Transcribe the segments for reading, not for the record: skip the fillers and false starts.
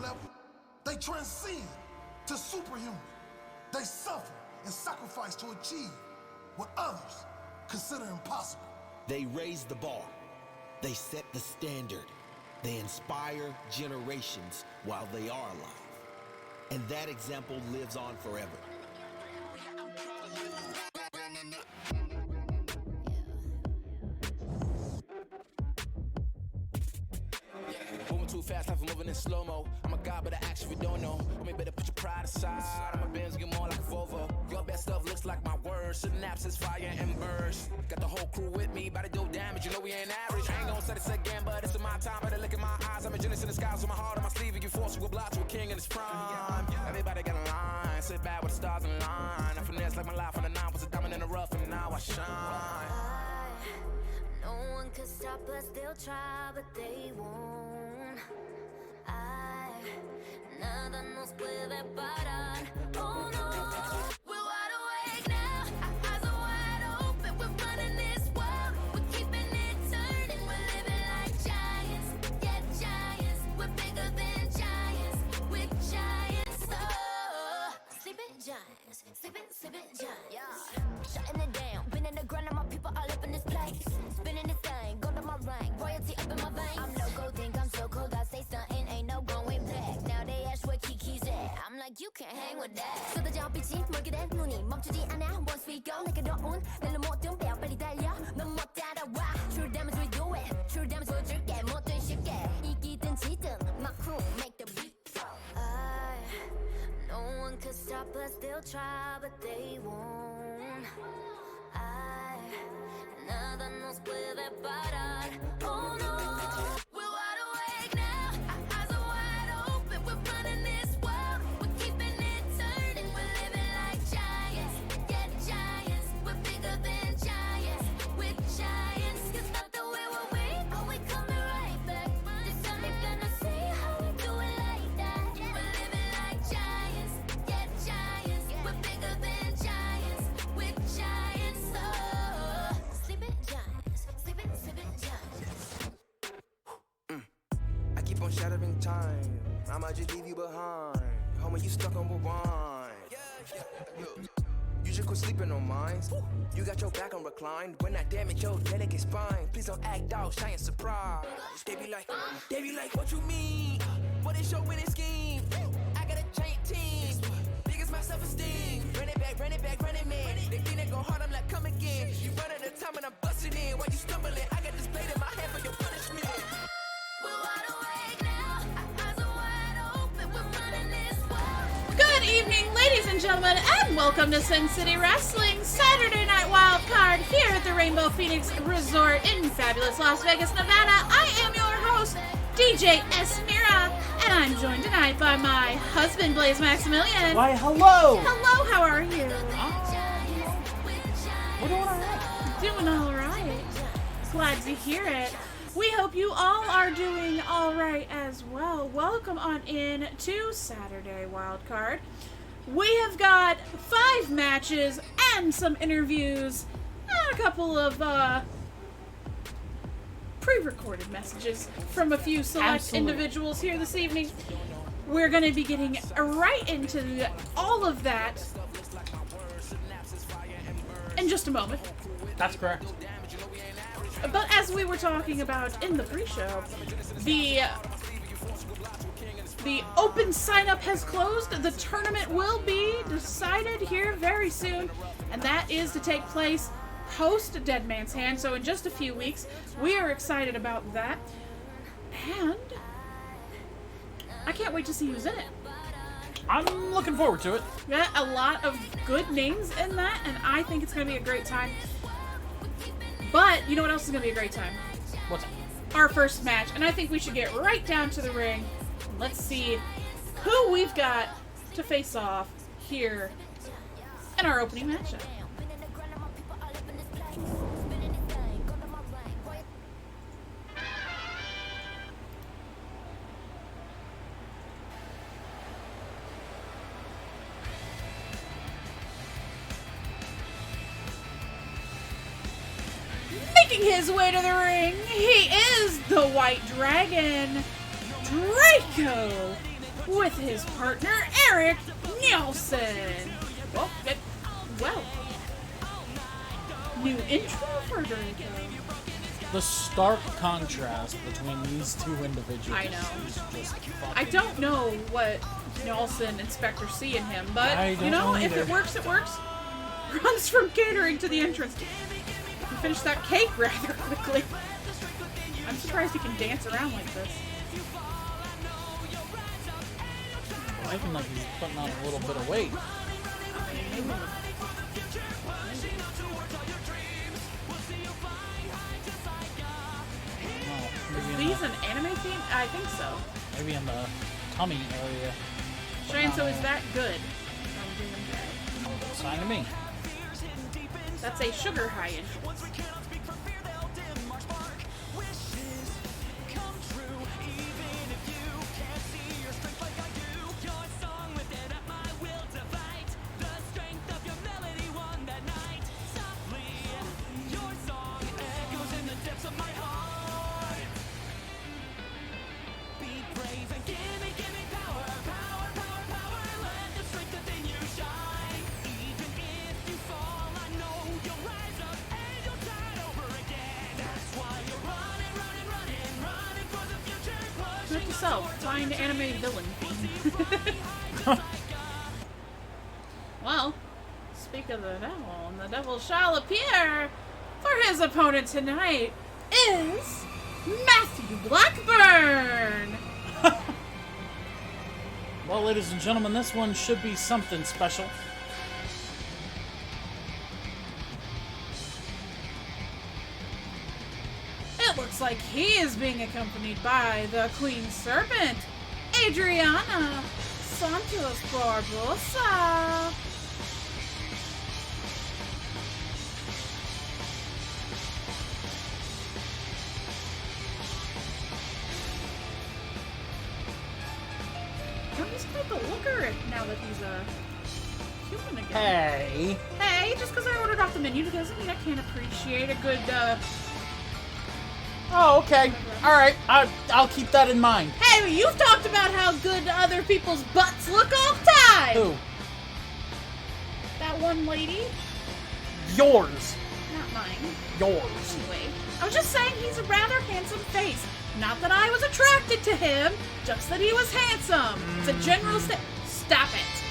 level, they transcend to superhuman. They suffer and sacrifice to achieve what others consider impossible. They raise the bar. They set the standard. They inspire generations while they are alive. And that example lives on forever. Moving too fast, life is moving in slow-mo. I'm a god, but I actually don't know. Homie, better put your pride aside. I'm a Benz, get more like a Volvo. Your best stuff looks like my words. Synapses, fire, and burst. Got the whole crew with me, about to do damage. You know we ain't average. I ain't gonna say this again, but it's in my time. Better look in my eyes. I'm a genius in the skies with my heart on my sleeve. You force you a block to a king in his prime. Everybody got a line. Sit back with the stars in line. I finesse like my life on the nine. Was a diamond in the rough, and now I shine. No one could stop us, they'll try, but they won't. Nada nos puede parar. Oh no, we're wide awake now. Our eyes are wide open. We're running this world. We're keeping it turning. We're living like giants. Yeah, giants. We're bigger than giants. We're giants. Oh, sleeping giants. Sleeping giants. Yeah. Shutting it down. Been in the ground and my people all up in this place. Spinning this thing. Go to my rank. Royalty up in my veins. I'm loco, think I'm so cold. I say something, ain't no going back. Now they ask where Kiki's at. I'm like, you can't hang with that. 쏟아져 빛이 멀게 된 눈이 멈추지 않아. Once we go, 내게 더운 낼로 모든 배워 빨리 달려. 넌 못 따라와. True damage we do it. True damage 보여줄게. 뭐든 쉽게. 이기든 지든 my crew make the beat. No one could stop us. They'll try, but they won't. Nada nos puede parar. Oh no, we're wide awake now. Our eyes are wide open. We're running this world. We're keeping it turning. We're living like giants. Yeah, giants. We're bigger than giants. We're giants. It's not the way we're weak, but we coming right back. This time they're gonna see how we do it like that. We're living like giants. Yeah, giants. We're bigger than giants. We're giants. Oh, sleeping giants. Sleeping giants. I keep on shattering time. I'ma just leave you behind. Homie, you stuck on rewind. You just quit sleeping on mine. You got your back on reclined. When I damage your delicate spine, please don't act out, shy and surprised. They be like, what you mean? What is your winning scheme? I got a giant team. Biggest my self-esteem. Run it back, running man. They think they go hard, I'm like, come again. You run at a time and I'm busting in. While you stumbling, I got this blade in my hand for your punishment. We're wide awake now. Our eyes are wide open. We're running this world. Good evening, ladies and gentlemen, and welcome to Sin City Wrestling Saturday Night Wildcard here at the Rainbow Phoenix Resort in fabulous Las Vegas, Nevada. I am your host, DJ Esmira, and I'm joined tonight by my husband, Blaze Maximilian. Why, hello! Hello, how are you? We're doing all right. Doing all right. Glad to hear it. We hope you all are doing all right as well. Welcome on in to Saturday Wildcard. We have got 5 matches and some interviews and a couple of pre-recorded messages from a few select individuals here this evening. We're going to be getting right into all of that in just a moment. That's correct. But as we were talking about in the pre-show, the open sign-up has closed. The tournament will be decided here very soon, and that is to take place post Dead Man's Hand, so in just a few weeks. We are excited about that, and I can't wait to see who's in it. I'm looking forward to it. Got a lot of good names in that, and I think it's going to be a great time. But you know what else is going to be a great time? What's that? Our first match, and I think we should get right down to the ring. Let's see who we've got to face off here in our opening matchup. Making his way to the ring, he is the White Dragon, Draco with his partner, Eric Nielsen. Well, new intro for Draco. The stark contrast between these two individuals. I know. Is just I fucking- don't know what Nielsen and Spectre see in him, but, I you don't know, know if it either. works, it works. Runs from catering to the entrance. He finished that cake rather quickly. I'm surprised he can dance around like this. Looking like he's putting on a little bit of weight. Oh, maybe in These an anime theme? I think so. maybe in the tummy area. Cheyenne, so is that good? Sign to me. That's a sugar high entrance. Note to self, find anime villain theme. Well, speak of the devil, and the devil shall appear, for his opponent tonight is Matthew Blackburn! Well, ladies and gentlemen, this one should be something special. It looks like he is being accompanied by the Queen Serpent, Adriana Santos Barbosa. He's quite the looker now that he's a human again. Hey. Hey, just because I ordered off the menu doesn't mean I can't appreciate a good, Oh, okay. All right. I'll keep that in mind. Hey, you've talked about how good other people's butts look all the time! Who? That one lady? Yours. Not mine. Yours. Anyway, I was just saying he's a rather handsome face. Not that I was attracted to him, just that he was handsome. It's a general Stop it.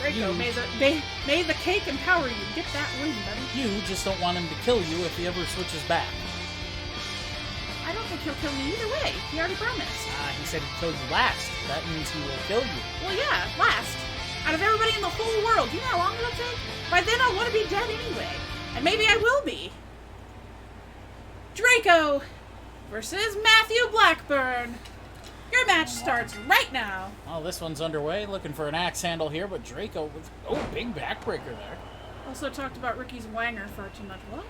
Draco, may the cake empower you. Get that ring, buddy. You just don't want him to kill you if he ever switches back. I don't think he'll kill me either way. He already promised. He said he'd kill you last. That means he will kill you. Well, yeah, last. Out of everybody in the whole world, you know how long it'll take? By then I'll want to be dead anyway. And maybe I will be. Draco versus Matthew Blackburn. Your match starts right now. Well, this one's underway. Looking for an axe handle here, but Draco with... Oh, big backbreaker there. Also talked about Ricky's wanger far too much. What?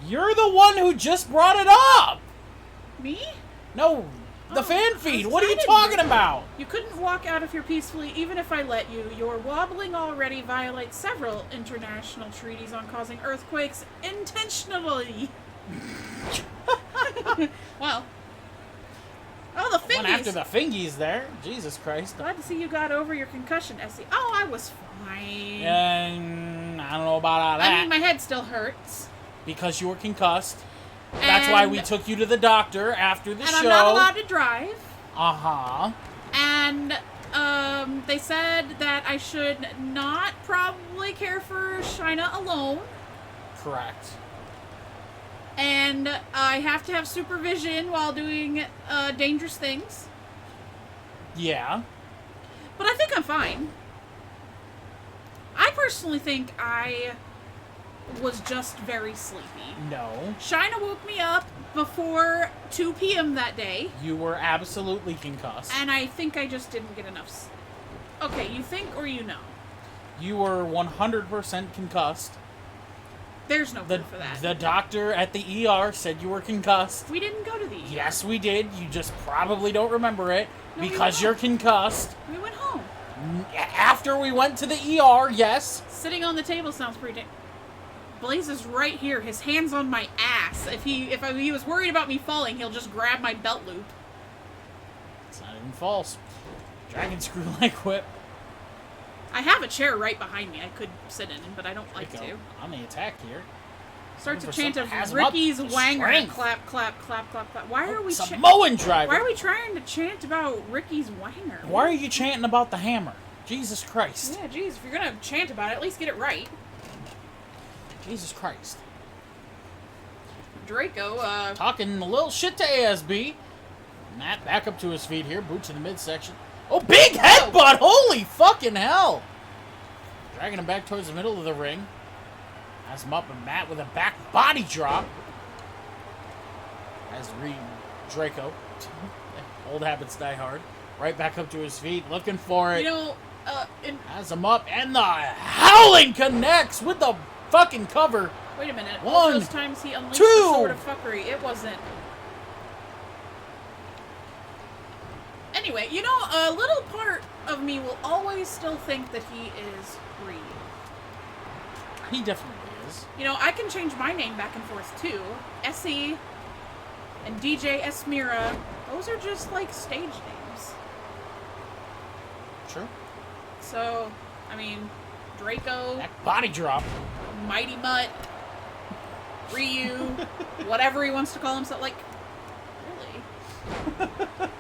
You're the one who just brought it up! Me? No, the Oh, fan I feed. was What are you excited. talking about? You couldn't walk out of here peacefully even if I let you. Your wobbling already violates several international treaties on causing earthquakes intentionally. Well. Oh, the One after fingies. the fingies there. Jesus Christ. Glad to see you got over your concussion, Essie. Oh, I was fine. And I don't know about all that. I mean, my head still hurts. Because you were concussed. That's why we And- took you to the doctor after the And show. I'm not allowed to drive. Uh-huh. And they said that I should not probably care for Shina alone. Correct. And I have to have supervision while doing dangerous things. Yeah. But I think I'm fine. I personally think I was just very sleepy. No. Shina woke me up before 2 p.m. that day. You were absolutely concussed. And I think I just didn't get enough. Okay, you think or you know? You were 100% concussed. There's no proof of that. The doctor at the ER said you were concussed. We didn't go to the ER. Yes, we did. You just probably don't remember it No, we because went you're home. concussed. We went home. After we went to the ER, yes. Sitting on the table sounds pretty. Blaze is right here. His hand's on my ass. If he was worried about me falling, he'll just grab my belt loop. Getting false. Dragon screw leg whip. I have a chair right behind me I could sit in, but I don't like to. On the attack here. Starts a Looking for chant some- of has him up. Ricky's Wanger. Strength. Clap, clap, clap, clap, clap. Why are we Samoan driver. Why are we trying to chant about Ricky's Wanger? Why are you chanting about the hammer? Jesus Christ. Yeah, geez, if you're gonna chant about it, at least get it right. Jesus Christ. Draco, Talking a little shit to ASB. Matt back up to his feet here. Boots in the midsection. Oh, big headbutt! Holy fucking hell! Dragging him back towards the middle of the ring. Has him up, and Matt with a back body drop. As Draco. Old habits die hard. Right back up to his feet, looking for it. you know, Has him up, and the howling connects with the fucking cover. wait a minute. One, All those times he unleashed two. the sword of fuckery, it wasn't. Anyway, you know, a little part of me will always still think that he is Reed. He definitely is. You know, I can change my name back and forth too. Essie and DJ Esmira, those are just like stage names. Sure. So, I mean, Draco, Back body drop. Mighty Mutt, Ryu, whatever he wants to call himself. Like, really?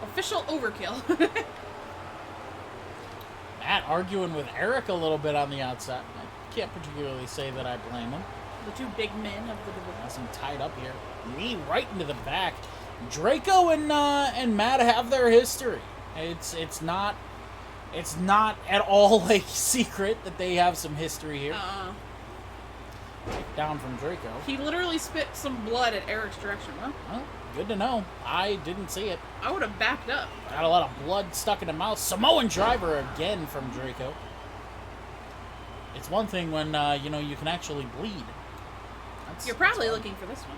Official overkill. Matt arguing with Eric a little bit on the outside. I can't particularly say that I blame him. The two big men of the division. Has him tied up here. Knee right into the back. Draco and Matt have their history. It's not at all a secret that they have some history here. Down from Draco. He literally spit some blood at Eric's direction. Well, good to know. I didn't see it. I would have backed up. Got a lot of blood stuck in the mouth. Samoan driver again from Draco. It's one thing when you can actually bleed. You're probably looking for this one.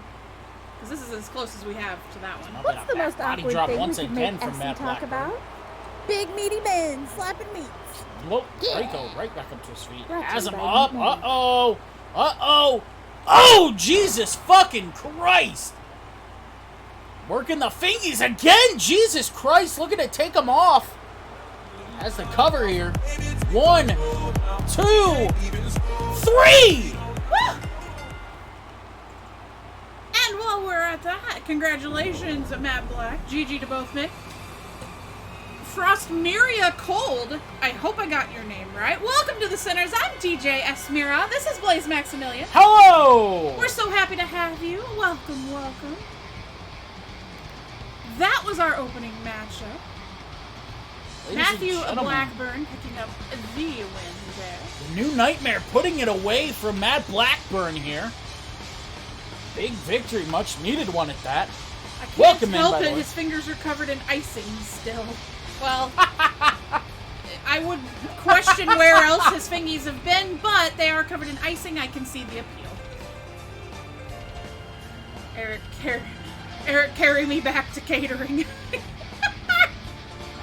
Because this is as close as we have to that one. Not What's bad. the most Body awkward drop thing we once could again make from Essie Matt talk Blackburn. about? Big meaty men slapping meats. Whoa, Draco right back up to his feet. Brought to Has you him by up. Meat Man. Oh, Jesus fucking Christ. Working the fingies again. Jesus Christ. Looking to take him off. Has the cover here. 1, 2, 3. Woo! And while we're at that, congratulations, Matt Black. GG to both men. Frostmiria Cold. I hope I got your name right. Welcome to the Centers. I'm DJ Esmira. This is Blaze Maximilian. Hello. We're so happy to have you. Welcome, welcome. That was our opening matchup. Ladies and Matthew gentlemen, Blackburn picking up the win there. the new Nightmare putting it away from Matt Blackburn here. Big victory, much needed one at that. I can't Welcome in, help by the it. way. His fingers are covered in icing still. Well, I would question where else his fingies have been, but they are covered in icing. I can see the appeal. Eric, carry me back to catering.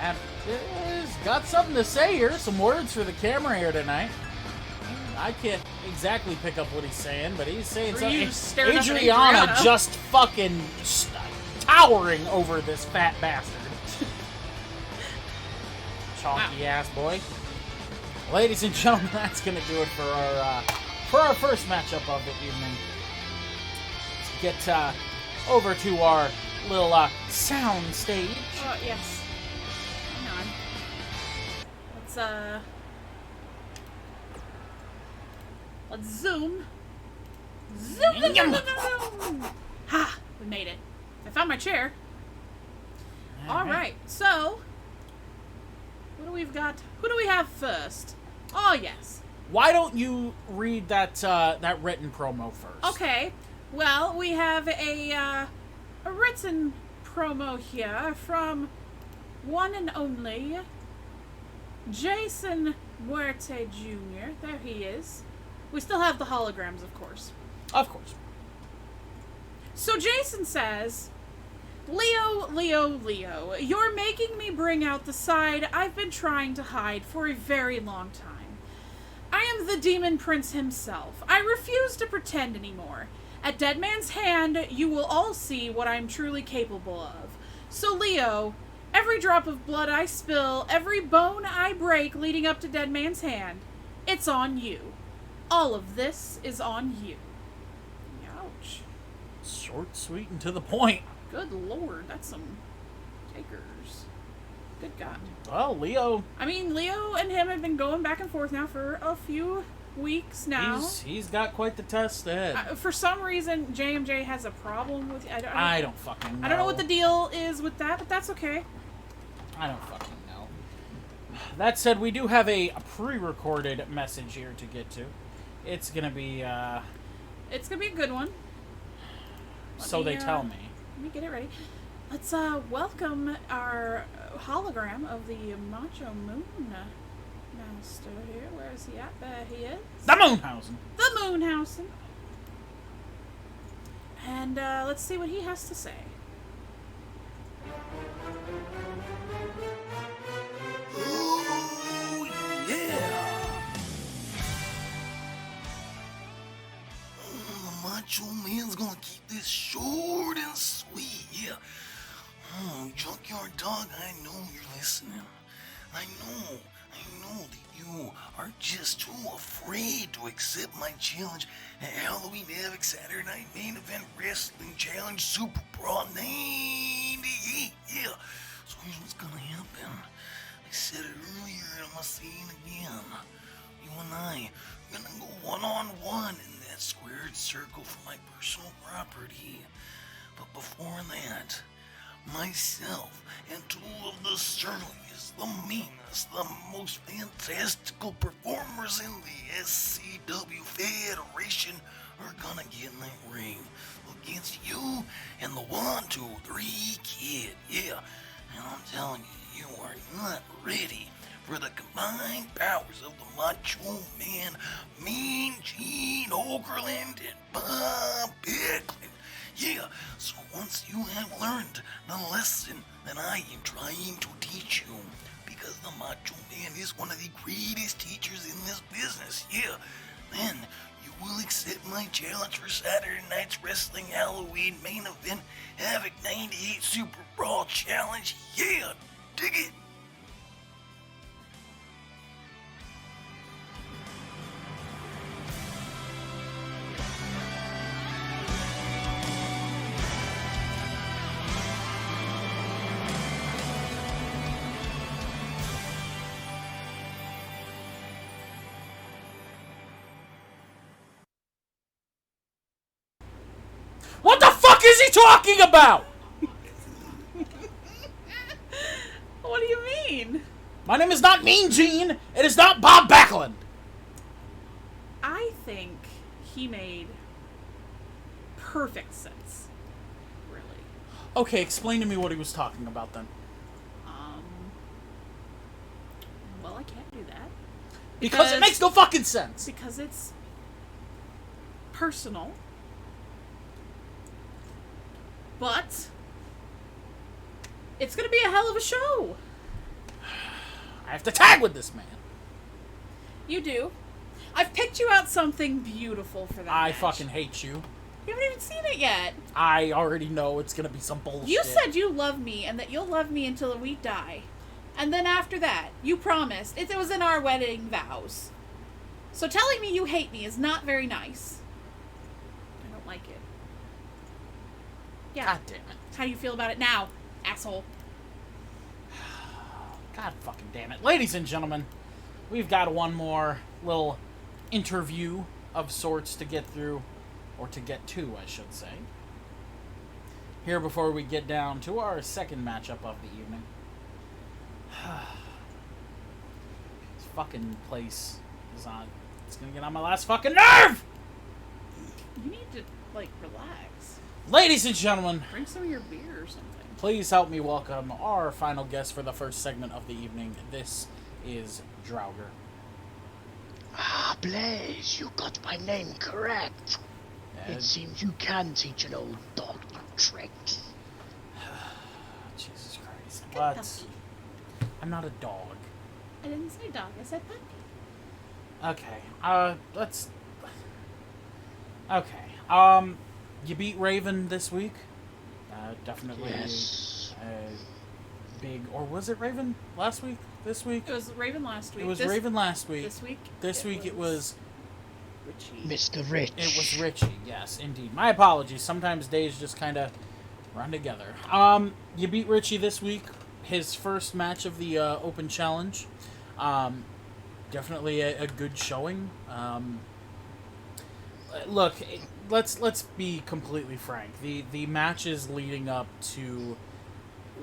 Matt has got something to say here. Some words for the camera here tonight. I can't exactly pick up what he's saying, but he's saying Ryu something. staring up at Adriana Adriana. just fucking towering over this fat bastard. Chonky ass boy. Ladies and gentlemen, that's gonna do it for our first matchup of the evening. Let's get over to our little sound stage. Oh, yes. Hang on. Let's zoom. Zoom, zoom, zoom, zoom, zoom. Ha! We made it. I found my chair. All right. So, what do we've got? Who do we have first? Oh, yes. Why don't you read that written promo first? Okay. Well, we have a written promo here from one and only Jason Muerte Jr. There he is. We still have the holograms, of course. Of course. So Jason says, Leo, Leo, Leo, you're making me bring out the side I've been trying to hide for a very long time. I am the Demon Prince himself. I refuse to pretend anymore. At Dead Man's Hand, you will all see what I'm truly capable of. So Leo, Every drop of blood I spill, every bone I break leading up to Dead Man's Hand, it's on you. All of this is on you. Ouch. Short, sweet, and to the point. Good lord, that's some takers. Good God. Well, Leo... I mean, Leo and him have been going back and forth now for a few weeks now. He's got quite the test ahead. For some reason, JMJ has a problem with... I don't fucking know. I don't know what the deal is with that, but that's okay. I don't fucking know. That said, we do have a pre-recorded message here to get to. It's gonna be, It's gonna be a good one. They tell me. Let me get it ready. Let's, welcome our hologram of the Macho Moon Master here. Where is he at? There he is. The Moonhausen. The Moonhausen. And, let's see what he has to say. Ooh, yeah. The Macho Man's gonna keep this short and sweet, yeah. Junkyard Dog, I know you're listening. I know that you are just too afraid to accept my challenge at Halloween Havoc Saturday Night Main Event Wrestling Challenge Super Brawl 98, yeah. So here's what's gonna happen. I said it earlier and I'm gonna say it again. You and I are gonna go one-on-one in that squared circle for my personal property. But before that, myself and two of the surliest, the meanest, the most fantastical performers in the SCW Federation are gonna get in that ring against you and the 1, 2, 3 Kid, yeah. And I'm telling you, you are not ready for the combined powers of the Macho Man, Mean Gene Okerlund, and Bob Backlund. Yeah, so once you have learned the lesson that I am trying to teach you, because the Macho Man is one of the greatest teachers in this business, yeah, then you will accept my challenge for Saturday night's Wrestling Halloween Main Event Havoc 98 Super Brawl Challenge, yeah, dig it. What the fuck is he talking about? What do you mean? My name is not Mean Gene. It is not Bob Backlund. I think he made perfect sense. Really. Okay, explain to me what he was talking about then. Well, I can't do that. Because it makes no fucking sense. Because it's personal. But it's gonna be a hell of a show. I have to tag with this man. You do. I've picked you out something beautiful for that I match. fucking hate you. You haven't even seen it yet. I already know it's gonna be some bullshit. You said you love me and that you'll love me until we die. And then after that, you promised. It was in our wedding vows. So telling me you hate me is not very nice. I don't like it. Yeah. God damn it. How do you feel about it now, asshole? God fucking damn it. Ladies and gentlemen, we've got one more little interview of sorts to get through, or to get to, I should say. Here before we get down to our second matchup of the evening. This fucking place is on... It's gonna get on my last fucking nerve! You need to, like, relax. Ladies and gentlemen, Drink some of your beer or something. please help me welcome our final guest for the first segment of the evening. This is Draugr. Ah, Blaze, you got my name correct. It seems you can teach an old dog new tricks. Jesus Christ. Good What? puppy. I'm not a dog. I didn't say dog, I said puppy. Okay, let's... Okay, you beat Raven this week. Definitely. Yes. big, or was it Raven last week? This week? It was Raven last week. It was Raven last week. This week it was Richie. Mr. Rich. It was Richie, yes, indeed. My apologies. Sometimes days just kind of run together. You beat Richie this week. His first match of the Open Challenge. Definitely a good showing. Look, let's be completely frank. The matches leading up to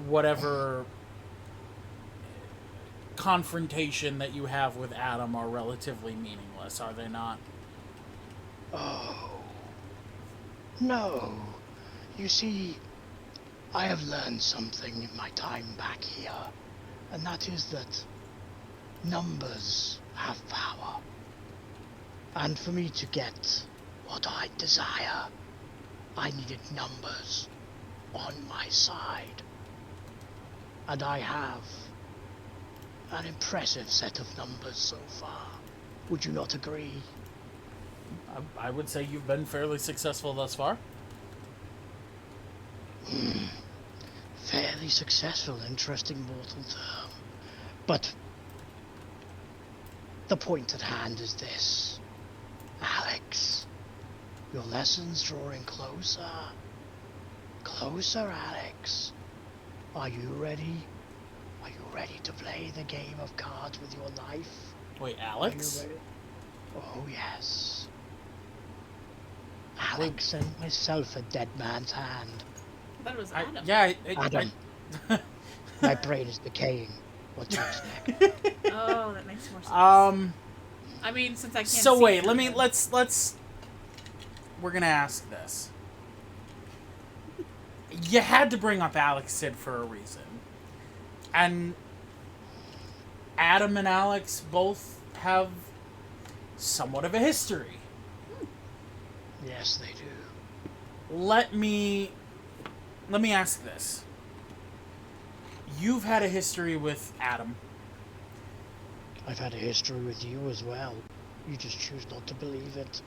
whatever confrontation that you have with Adam are relatively meaningless, are they not? Oh. No. You see, I have learned something in my time back here, and that is that numbers have power. And for me to get what I desire, I needed numbers on my side. And I have an impressive set of numbers so far. Would you not agree? I would say you've been fairly successful thus far. Fairly successful, interesting mortal term. But the point at hand is this. Alex, your lesson's drawing closer. Closer, Alex. Are you ready? Are you ready to play the game of cards with your life? Wait, Are Alex? you ready? Oh, yes. Alex sent myself a dead man's hand. I thought it was Adam. Adam. My brain is decaying. What do you expect? Oh, that makes more sense. I mean, since I can't So see wait, through let's we're gonna ask this. You had to bring up Alex Sid for a reason. And Adam and Alex both have somewhat of a history. Yes, they do. Let me ask this. You've had a history with Adam. I've had a history with you as well. You just choose not to believe it.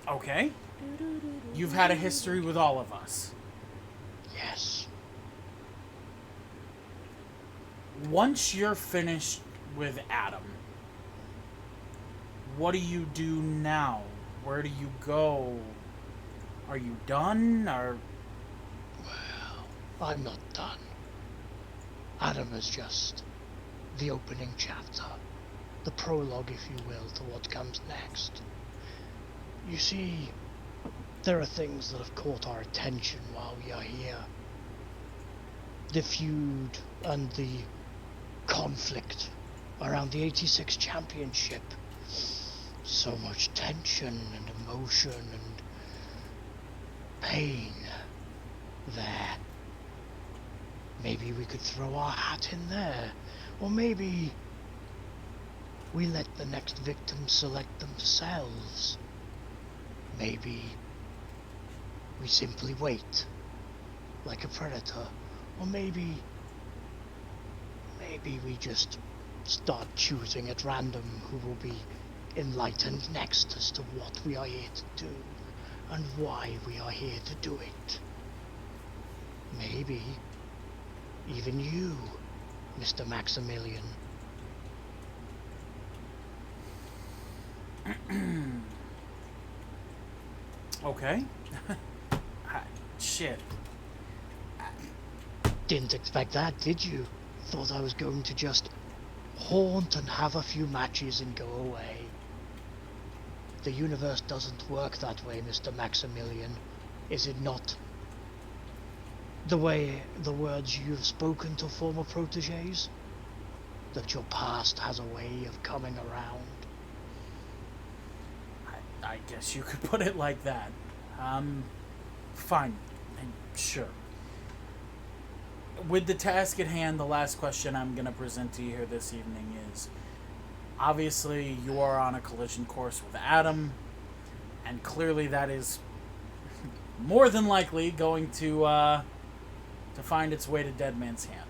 Okay. You've had a history with all of us. Yes. Once you're finished with Adam, what do you do now? Where do you go? Are you done, or... Well, I'm not done. Adam is just the opening chapter. The prologue, if you will, to what comes next. You see, there are things that have caught our attention while we are here. The feud and the conflict around the 86 championship. So much tension and emotion and pain there. Maybe we could throw our hat in there. Or maybe we let the next victim select themselves. Maybe we simply wait, like a predator. Or maybe we just start choosing at random who will be enlightened next as to what we are here to do and why we are here to do it. Maybe even you, Mr. Maximilian. Okay. Shit. Didn't expect that, did you? Thought I was going to just haunt and have a few matches and go away. The universe doesn't work that way, Mr. Maximilian. Is it not? The way the words you've spoken to former protégés? That your past has a way of coming around? I guess you could put it like that. Fine. Sure. With the task at hand, the last question I'm going to present to you here this evening is, obviously you are on a collision course with Adam, and clearly that is more than likely going to find its way to Dead Man's Hand.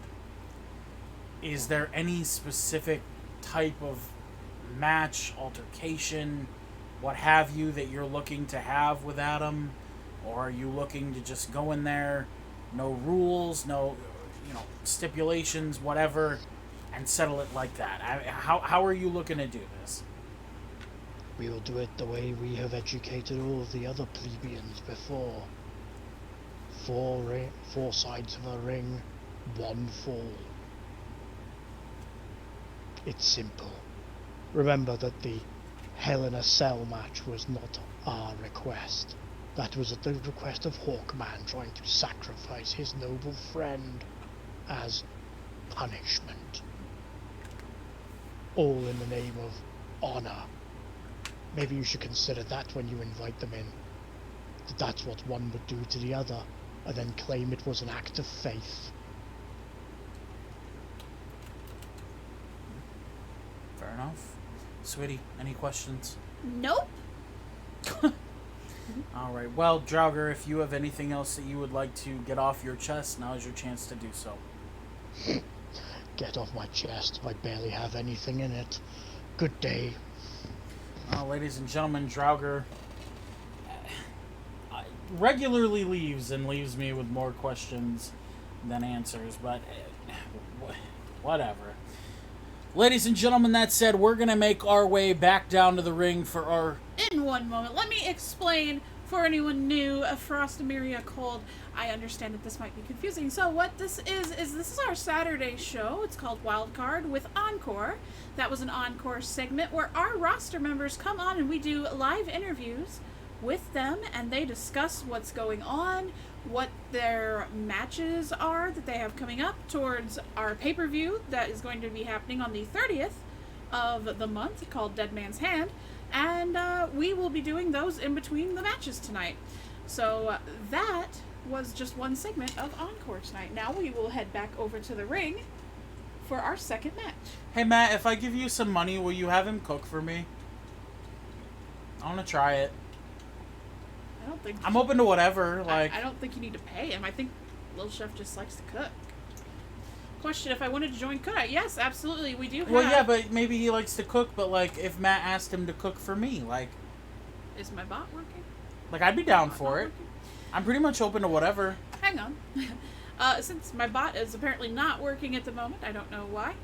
Is there any specific type of match, altercation, what have you, that you're looking to have with Adam? Or are you looking to just go in there, no rules, no... stipulations, whatever, and settle it like that? How are you looking to do this? We will do it the way we have educated all of the other plebeians before. Four sides of a ring, one fall. It's simple. Remember that the Hell in a Cell match was not our request. That was at the request of Hawkman trying to sacrifice his noble friend as punishment. All in the name of honor. Maybe you should consider that when you invite them in. That that's what one would do to the other, and then claim it was an act of faith. Fair enough. Sweetie, any questions? Nope. Alright, well, Draugr, if you have anything else that you would like to get off your chest, now is your chance to do so. Get off my chest, I barely have anything in it. Good day. Ladies and gentlemen, Draugr regularly leaves me with more questions than answers, but whatever. Ladies and gentlemen, that said, we're going to make our way back down to the ring for our... In one moment, let me explain for anyone new, Frostamiria Cold. I understand that this might be confusing. So what this is this is our Saturday show. It's called Wildcard with Encore. That was an Encore segment where our roster members come on and we do live interviews with them, and they discuss what's going on, what their matches are that they have coming up towards our pay-per-view that is going to be happening on the 30th of the month, called Dead Man's Hand, and we will be doing those in between the matches tonight. So that was just one segment of Encore tonight. Now we will head back over to the ring for our second match. Hey Matt, if I give you some money, will you have him cook for me? I want to try it. I don't think I'm open to whatever. Like, I don't think you need to pay him. I think Little Chef just likes to cook. Question: if I wanted to join, could I? Yes, absolutely. We do have... Well, yeah, but maybe he likes to cook, but, like, if Matt asked him to cook for me, like... Is my bot working? Like, I'd be down for it. I'm pretty much open to whatever. Hang on. Since my bot is apparently not working at the moment, I don't know why.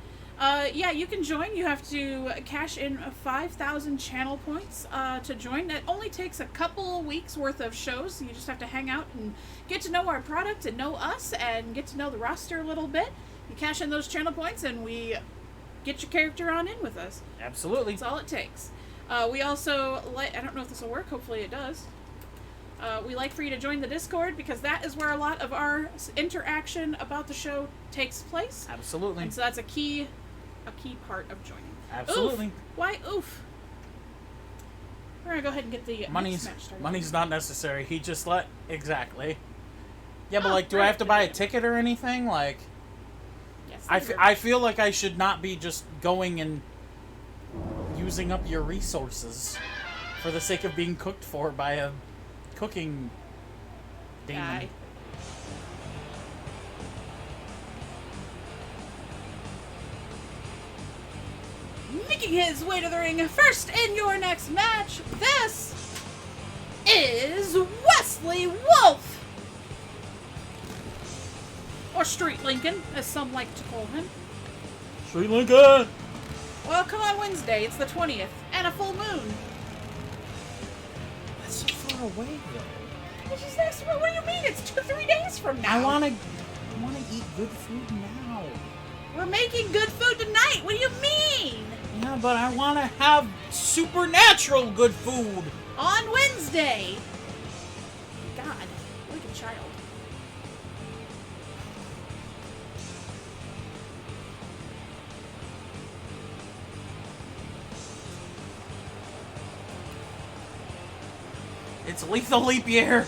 Yeah, you can join. You have to cash in 5,000 channel points to join. It only takes a couple weeks worth of shows. So you just have to hang out and get to know our product and know us and get to know the roster a little bit. You cash in those channel points and we get your character on in with us. Absolutely. That's all it takes. We also, I don't know if this will work. Hopefully it does. We like for you to join the Discord because that is where a lot of our interaction about the show takes place. Absolutely. And so that's a key part of joining. Absolutely. Oof. Why oof? We're gonna go ahead and get the next match started. Money's not necessary. He just let... Exactly. Yeah, but, like, do right, I have to buy a ticket or anything? Like... Yes, I feel like I should not be just going and using up your resources for the sake of being cooked for by a cooking demon. guy. Making his way to the ring first in your next match, this is Wesley Wolf! Or Street Lincoln, as some like to call him. Street Lincoln! Well, come on Wednesday, it's the 20th, and a full moon. That's so far away, though. It's just next month. What do you mean? It's 2-3 days from now. I wanna eat good food now. We're making good food tonight. What do you mean? Yeah, but I wanna have supernatural good food. On Wednesday. God, like a child. It's lethal leap year.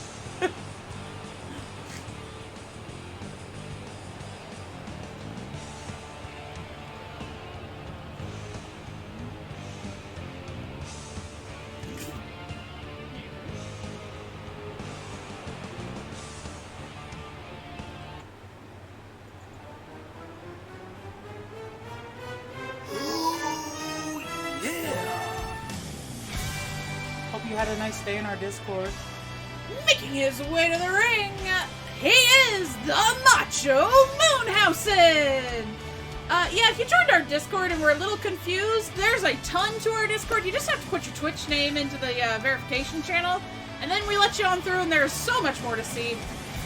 Ooh, yeah. Hope you had a nice day in our Discord. Making his way to the ring, He is the Macho Moonhausen! Yeah, if you joined our Discord and were a little confused, there's a ton to our Discord. You just have to put your Twitch name into the verification channel, and then we let you on through, and there's so much more to see.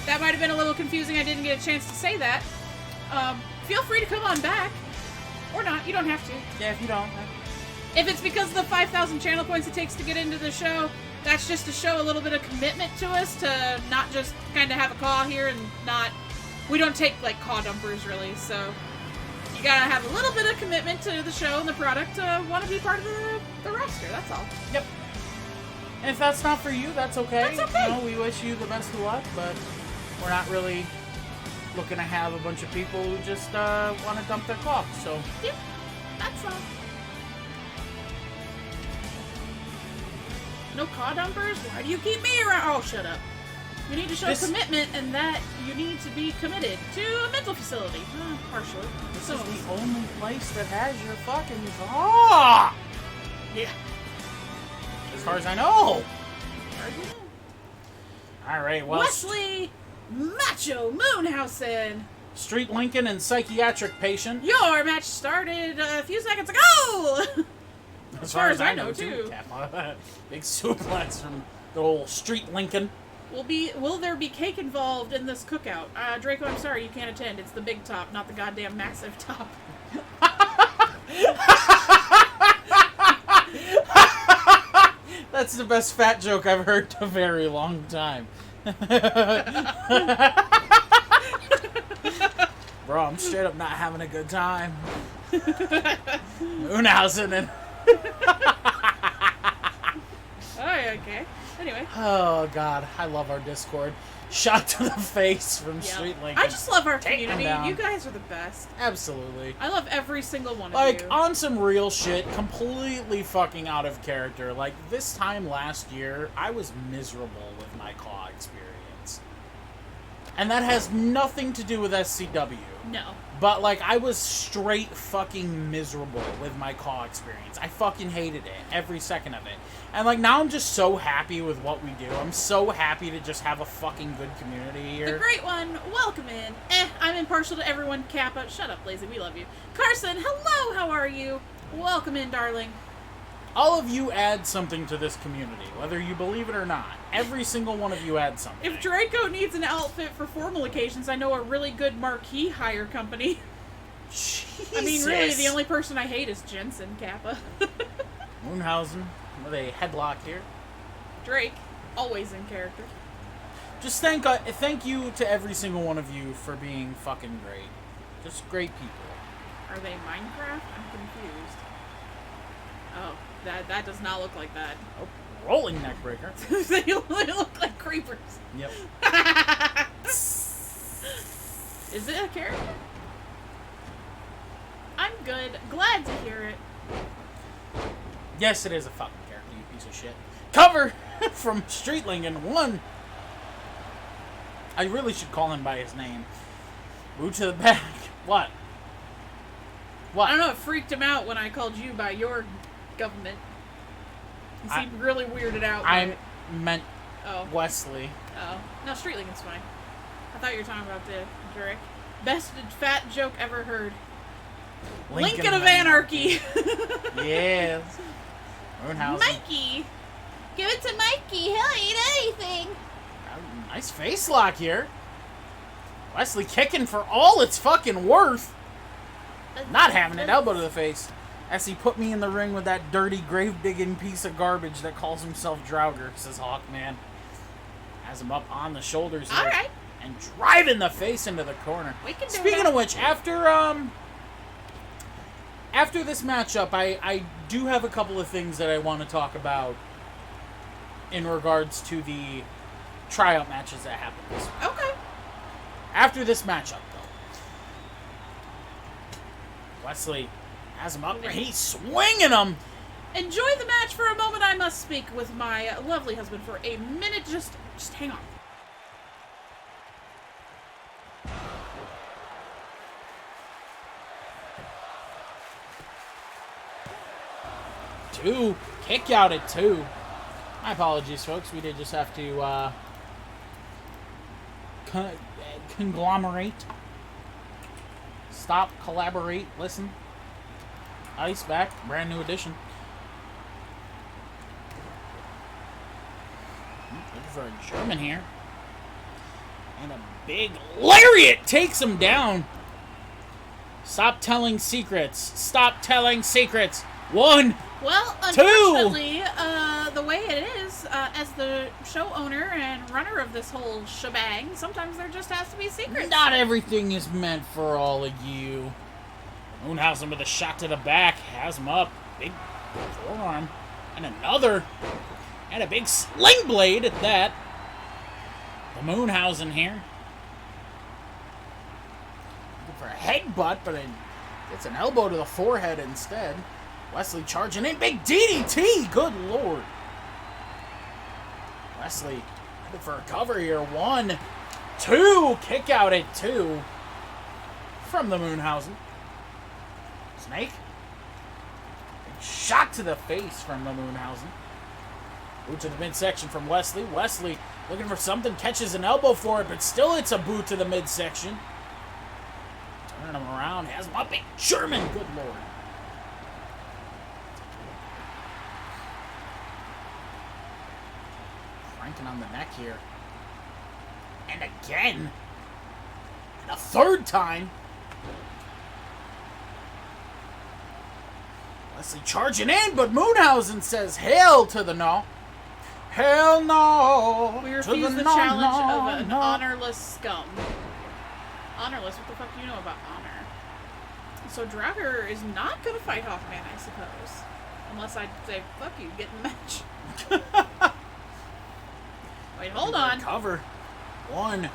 That might have been a little confusing. I didn't get a chance to say that. Feel free to come on back. Or not. You don't have to. Yeah, if you don't. If it's because of the 5,000 channel points it takes to get into the show, that's just to show a little bit of commitment to us, to not just kind of have a call here and not... We don't take, like, call dumpers, really, so... You gotta have a little bit of commitment to the show and the product to want to be part of the roster, that's all. Yep. And if that's not for you, that's okay. That's okay. You know, we wish you the best of luck, but we're not really looking to have a bunch of people who just want to dump their clock, so... Yep, that's all. No call dumpers? Why do you keep me around? Oh, shut up. You need to show commitment, and that you need to be committed to a mental facility. Partially. This is the only place that has your fucking car. Yeah. As far as I know. Alright, well... Wesley Macho Moonhausen! Street Lincoln and psychiatric patient. Your match started a few seconds ago! As far as I know, too. Big suplex from the old Street Lincoln. Will there be cake involved in this cookout? Draco, I'm sorry, you can't attend. It's the big top, not the goddamn massive top. That's the best fat joke I've heard in a very long time. Bro, I'm straight up not having a good time. Moonhausen and... Oh, okay. Anyway. Oh, God. I love our Discord. Shot to the face from Street Lincoln. I just love our Take community. them down. You guys are the best. Absolutely. I love every single one of Like, you. on some real shit, completely fucking out of character. Like, this time last year, I was miserable with my claw experience. And that has nothing to do with SCW. No. But, like, I was straight fucking miserable with my claw experience. I fucking hated it. Every second of it. And, like, now I'm just so happy with what we do. I'm so happy to just have a fucking good community here. The great one, welcome in. I'm impartial to everyone. Kappa, shut up, Lazy, we love you. Carson, hello, how are you? Welcome in, darling. All of you add something to this community, whether you believe it or not. Every single one of you add something. If Draco needs an outfit for formal occasions, I know a really good marquee hire company. Jesus. I mean, really, the only person I hate is Jensen, Kappa. Moonhausen with a headlock here. Drake, always in character. Just thank you to every single one of you for being fucking great. Just great people. Are they Minecraft? I'm confused. Oh, that does not look like that. Oh, rolling neck breaker. They look like creepers. Yep. Is it a character? I'm good. Glad to hear it. Yes, it is a fucking character, you piece of shit. Cover from Street Lincoln 1. I really should call him by his name. Boot to the back. What? What? I don't know, it freaked him out when I called you by your government. He seemed really weirded out. I meant Wesley. Oh. No, Street Lincoln's fine. I thought you were talking about the Drake. Best fat joke ever heard. Lincoln of Anarchy. Yes. Moonhausen. Mikey! Give it to Mikey. He'll eat anything. Nice face lock here. Wesley kicking for all it's fucking worth. Not having it. Elbow to the face. As he put me in the ring with that dirty grave-digging piece of garbage that calls himself Draugr, says Hawkman. Has him up on the shoulders here. Alright. And driving the face into the corner. We can do Speaking that. of which, after this matchup, I do have a couple of things that I want to talk about in regards to the tryout matches that happened this week. Okay. After this matchup, though, Wesley has him up and he's swinging him. Enjoy the match for a moment. I must speak with my lovely husband for a minute. Just hang on. Two. Kick out at 2. My apologies, folks. We did just have to conglomerate. Stop, collaborate, listen. Ice back, brand new edition. Looking for a German here. And a big lariat takes him down. Stop telling secrets. Stop telling secrets. 1, Well, 2. unfortunately, the way it is, as the show owner and runner of this whole shebang, sometimes there just has to be secrets. Not everything is meant for all of you. Moonhausen with a shot to the back. Has him up. Big forearm. And another. And a big sling blade at that. The Moonhausen here. Looking for a headbutt, but it's an elbow to the forehead instead. Wesley charging in. Big DDT. Good lord. Wesley looking for a cover here. 1, 2. Kick out at 2. From the Moonhausen. Snake. Big shot to the face from the Moonhausen. Boot to the midsection from Wesley. Wesley looking for something. Catches an elbow for it, but still it's a boot to the midsection. Turning him around. Has him up. Big German. Good lord. Cranking on the neck here. And again. And a third time. Wesley charging in, but Moonhausen says hail to the no. Hell no. We to refuse the no, challenge no, of an no. honorless scum. Honorless? What the fuck do you know about honor? So Draugr is not going to fight Hawkman, I suppose. Unless I say, fuck you, get in the match. Wait, hold on. Cover. 1.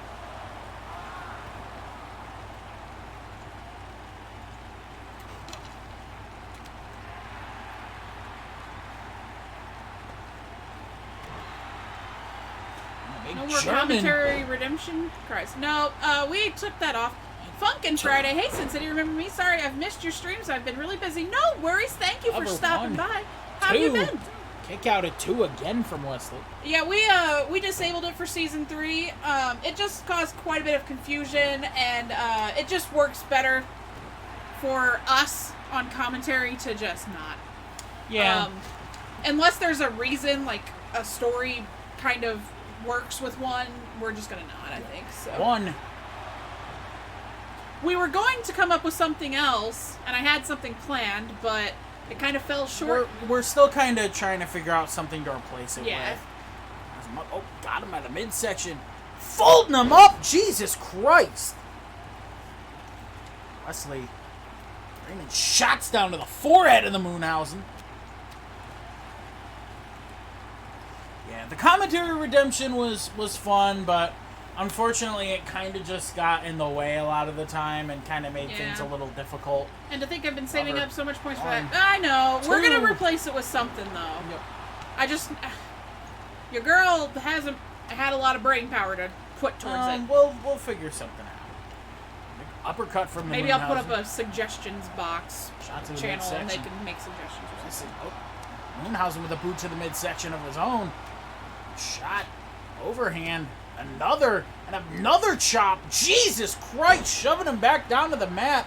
No more commentary redemption? Christ. No, we took that off. Funkin' Friday. Hey, Cincinnati, remember me? Sorry, I've missed your streams. I've been really busy. No worries. Thank you for Cover stopping 1, by. How have you 2. been? Kick out at 2 again from Wesley. Yeah, we disabled it for season 3. It just caused quite a bit of confusion, and it just works better for us on commentary to just not. Yeah. Unless there's a reason, like a story kind of works with one, we're just gonna not, I think. So 1. we were going to come up with something else, and I had something planned, but it kind of fell short. We're still kind of trying to figure out something to replace it Yeah. with. Has him up. Oh, got him at the midsection. Folding him up! Jesus Christ! Wesley bringing shots down to the forehead of the Moonhausen. Yeah, the commentary redemption was fun, but unfortunately it kind of just got in the way a lot of the time and kind of made things a little difficult. And to think I've been saving Cover. up so much points for 1, that. I know. We're 2. gonna replace it with something, though. Yep. I just... Your girl hasn't had a lot of brain power to put towards it. We'll figure something out. Big uppercut from the Maybe I'll put up Moonhausen. a suggestions box Shot to the channel and they midsection. can make suggestions or something. Moonhausen with a boot to the midsection of his own. Shot. Overhand. Another. And another chop. Jesus Christ. Shoving him back down to the mat.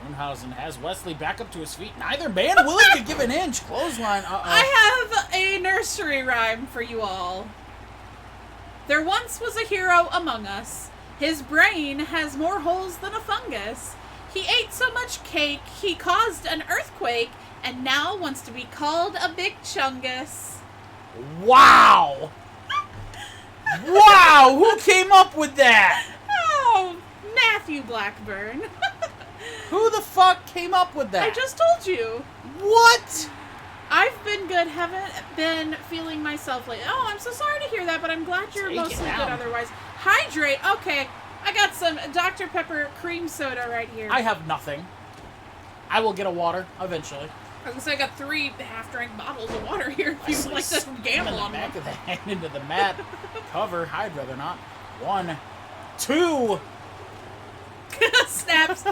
Moonhausen has Wesley back up to his feet. Neither man willing to give an inch. Clothesline. Uh-oh. I have a nursery rhyme for you all. There once was a hero among us. His brain has more holes than a fungus. He ate so much cake, he caused an earthquake, and now wants to be called a big chungus. Wow. Wow. Who came up with that? Oh, Matthew Blackburn. Who the fuck came up with that? I just told you. What? I've been good, haven't been feeling myself lately. Oh, I'm so sorry to hear that, but I'm glad you're Take it mostly good down. otherwise. Hydrate. Okay, I got some Dr. Pepper cream soda right here. I have nothing. I will get a water eventually. I was gonna say I got 3 half-drink bottles of water here if you Wesley would like to gamble slamming on the back them. of the head into the mat. Cover. I'd rather not. 1, 2. Snaps.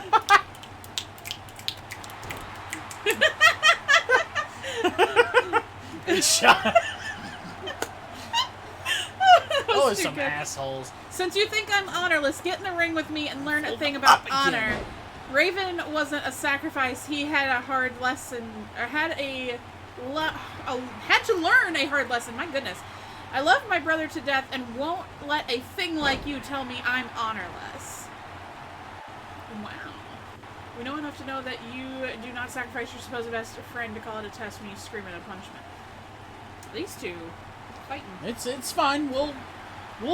And shot. Those too some good. assholes. Since you think I'm honorless, get in the ring with me and learn a thing about honor. Raven wasn't a sacrifice. He had a hard lesson, or had to learn a hard lesson. My goodness. I love my brother to death and won't let a thing like you tell me I'm honorless. Wow. We know enough to know that you do not sacrifice your supposed best friend to call it a test when you scream at a punishment. These two fighting. It's fine. We'll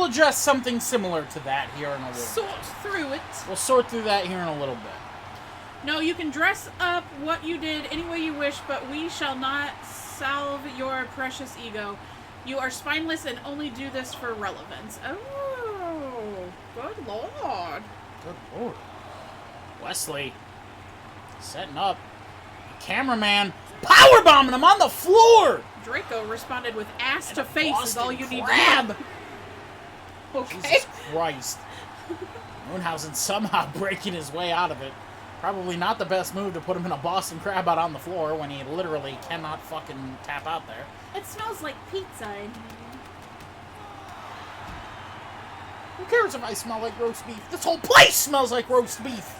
address something similar to that here in a little Sort bit. through it. We'll sort through that here in a little bit. No, you can dress up what you did any way you wish, but we shall not salve your precious ego. You are spineless and only do this for relevance. Oh, good lord. Good lord. Wesley setting up. Cameraman powerbombing him on the floor. Draco responded with ass to face is Boston all you need to Crab. have. Okay. Jesus Christ. Moonhausen somehow breaking his way out of it. Probably not the best move to put him in a Boston Crab out on the floor when he literally cannot fucking tap out there. It smells like pizza in here. Who cares if I smell like roast beef? This whole place smells like roast beef.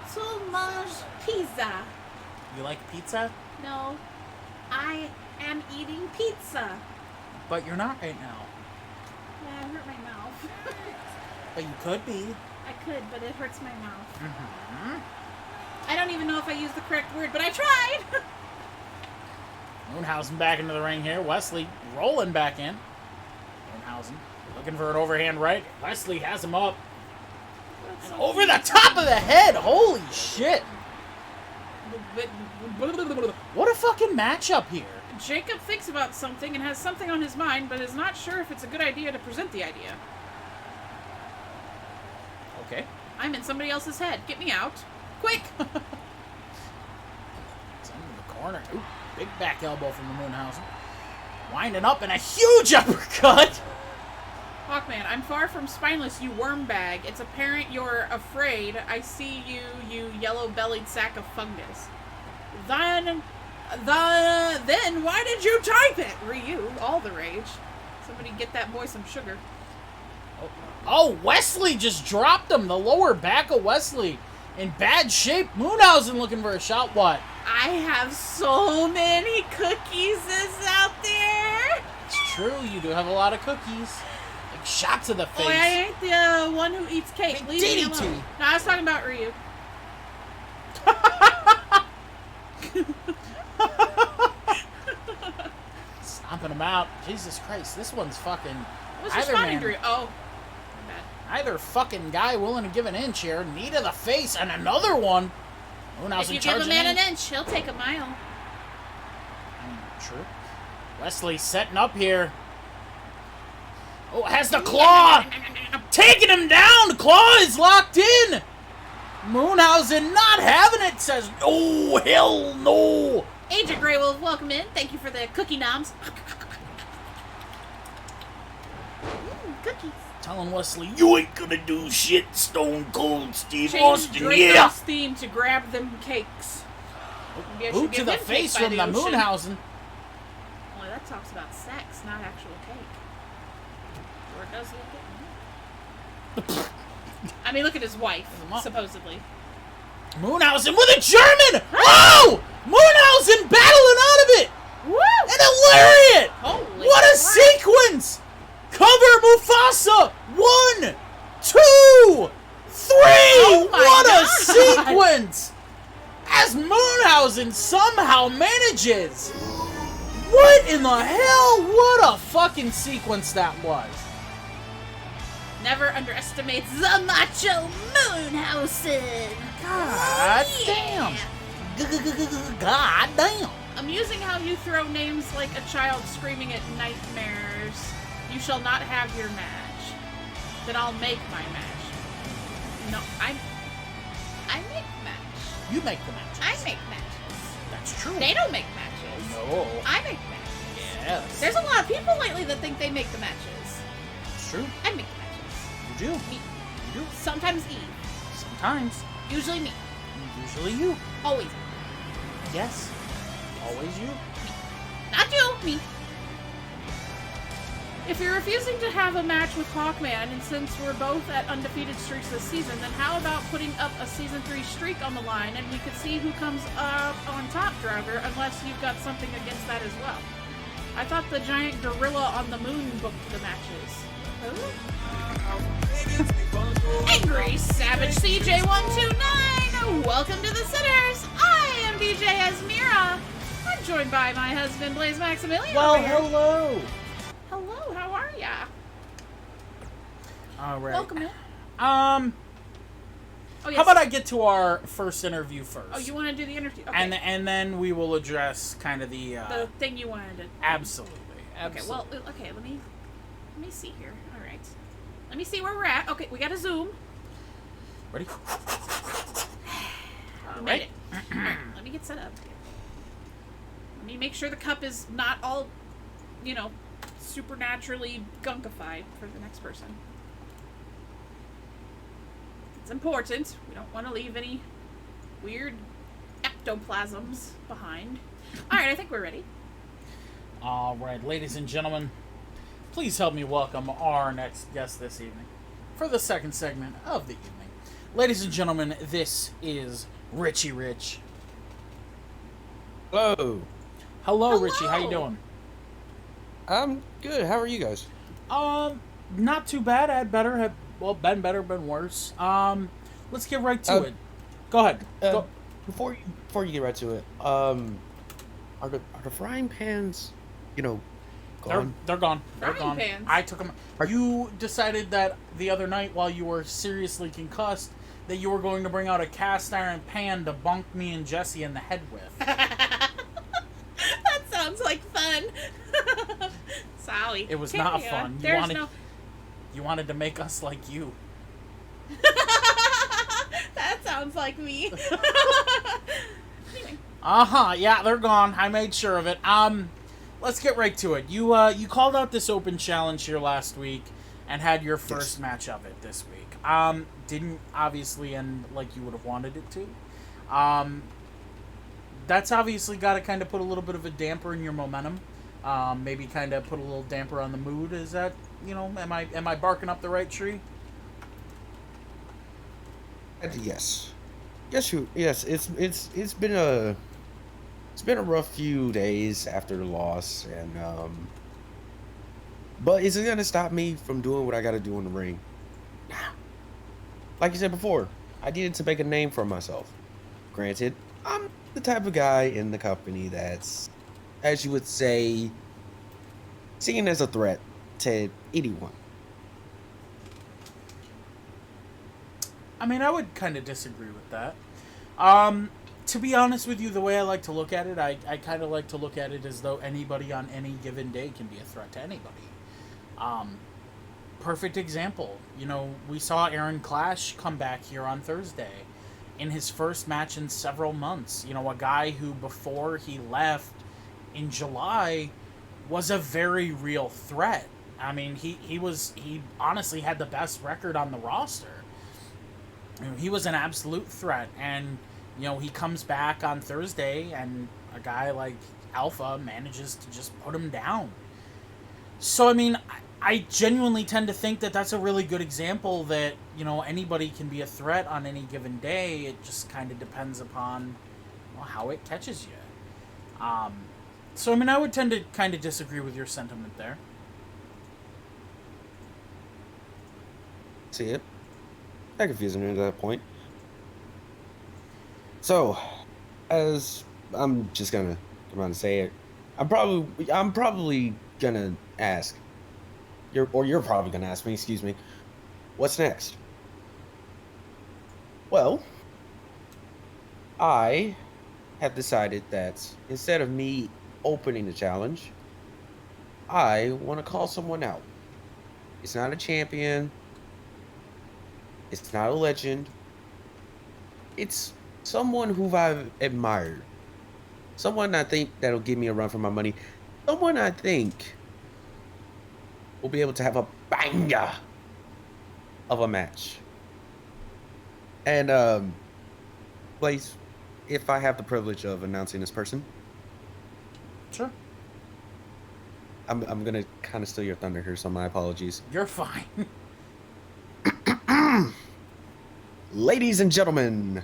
So much pizza. You like pizza? No, I am eating pizza. But you're not right now. Yeah, it hurt my mouth. But you could be. I could, but it hurts my mouth. Mm-hmm. I don't even know if I used the correct word, but I tried. Moonhausen back into the ring here. Wesley rolling back in. Moonhausen looking for an overhand right. Wesley has him up. And over the top of the head. Holy shit. What a fucking matchup here. Jacob thinks about something and has something on his mind, but is not sure if it's a good idea to present the idea. Okay. I'm in somebody else's head. Get me out. Quick! It's into the corner. Ooh, big back elbow from the Moonhausen. Winding up in a huge uppercut. Hawkman, I'm far from spineless, you worm bag. It's apparent you're afraid. I see you, you yellow-bellied sack of fungus. Then why did you type it? Ryu, all the rage. Somebody get that boy some sugar. Oh, Wesley just dropped him. The lower back of Wesley in bad shape. Moonhausen looking for a shot. What? I have so many cookies out there. It's true. You do have a lot of cookies. Like shot to the face. Oh, I ain't the one who eats cake. Leave me DDT. alone. No, I was talking about Ryu. Stomping him out. Jesus Christ. This one's fucking... I was Either responding man. to Ryu. Oh, my bad. Either fucking guy willing to give an inch here. Knee to the face and another one. Moonhausen If you give charging a man in. an inch, he'll take a mile. True. Wesley setting up here. Oh, has the claw. Taking him down. The claw is locked in. Moonhausen not having it. Says, oh, hell no. Agent Grey Wolf, welcome in. Thank you for the cookie noms. Cookies. Telling Wesley, you ain't gonna do shit, Stone Cold Steve Change Austin, Draco's yeah. theme to grab them cakes. Maybe I should Boot to give the him cake face by from the ocean. Moonhausen. Well, that talks about sex, not actual cake. Or does he? I mean, look at his wife, supposedly. Moonhausen with a German! Oh! Moonhausen battling out of it! Woo! And a lariat! Holy What a crap. sequence! Cover Mufasa! 1, 2, 3! Oh my What God. a sequence! As Moonhausen somehow manages. What in the hell? What a fucking sequence that was. Never underestimate the Macho Moonhausen. God damn. God damn. Amusing how you throw names like a child screaming at nightmares. You shall not have your match. Then I'll make my match. No, I make match. You make the matches. I make matches. That's true. They don't make matches. No. I make matches. Yes. There's a lot of people lately that think they make the matches. It's true. I make the matches. You do. Me. You do. Sometimes Eve. Sometimes. Usually me. Usually you. Always. Yes. Always you. Not you. Me. If you're refusing to have a match with Hawkman, and since we're both at undefeated streaks this season, then how about putting up a Season 3 streak on the line, and we could see who comes up on top, Draugr, unless you've got something against that as well. I thought the giant gorilla on the moon booked the matches. Angry Savage CJ129! Welcome to the Sinners! I am DJ Esmira! I'm joined by my husband, Blaze Maximilian. Well, over here. hello. Hello, how are ya? All right. Welcome in. How about I get to our first interview first? Oh, you want to do the interview? Okay. And then we will address kind of the thing you wanted to... Absolutely. Okay, well, okay, let me see here. All right. Let me see where we're at. Okay, we got to zoom. Ready? We made it. All right, let me get set up. Let me make sure the cup is not all, supernaturally gunkified for the next person. It's important. We don't want to leave any weird ectoplasms behind. All right, I think we're ready. All right, ladies and gentlemen, please help me welcome our next guest this evening for the second segment of the evening. Ladies and gentlemen, this is Richie Rich. Hello. Hello, Richie. How you doing? I'm good. How are you guys? Not too bad. I had better. Been better, been worse. Let's get right to it. Go ahead. Go. Before you get right to it, are the frying pans, gone? They're gone. They're Frying gone. pans? I took them. You decided that the other night while you were seriously concussed that you were going to bring out a cast iron pan to bonk me and Jesse in the head with. That sounds like fun. Sorry. It was Carry not on. fun. You wanted to make us like you. That sounds like me. Anyway. Yeah, they're gone. I made sure of it. Let's get right to it. You called out this open challenge here last week and had your first match of it this week. Didn't obviously end like you would have wanted it to. That's obviously got to kind of put a little bit of a damper in your momentum. Maybe kind of put a little damper on the mood. Is that, am I barking up the right tree? Yes. Yes. It's been a rough few days after the loss, and but is it gonna stop me from doing what I gotta do in the ring? Nah. Like you said before, I needed to make a name for myself. Granted, I'm the type of guy in the company that's, as you would say, seen as a threat to anyone. I mean, I would kind of disagree with that. To be honest with you, the way I like to look at it, I kind of like to look at it as though anybody on any given day can be a threat to anybody. Perfect example. We saw Aaron Clash come back here on Thursday in his first match in several months. A guy who, before he left in July, was a very real threat. I mean, he honestly had the best record on the roster. He was an absolute threat, and he comes back on Thursday, and a guy like Alpha manages to just put him down. So, I mean, I genuinely tend to think that that's a really good example that, anybody can be a threat on any given day. It just kind of depends upon how it catches you. So, I mean, I would tend to kind of disagree with your sentiment there. See it? That confuses me to that point. So, as I'm just gonna come on and say it, I'm probably gonna ask, you're probably gonna ask me, excuse me, what's next? Well, I have decided that instead of me opening the challenge, I want to call someone out. It's not a champion. It's not a legend. It's someone who I've admired. Someone I think that'll give me a run for my money. Someone I think will be able to have a banger of a match. And, Blaze, if I have the privilege of announcing this person. Sure. I'm gonna kind of steal your thunder here, so my apologies. You're fine. Ladies and gentlemen,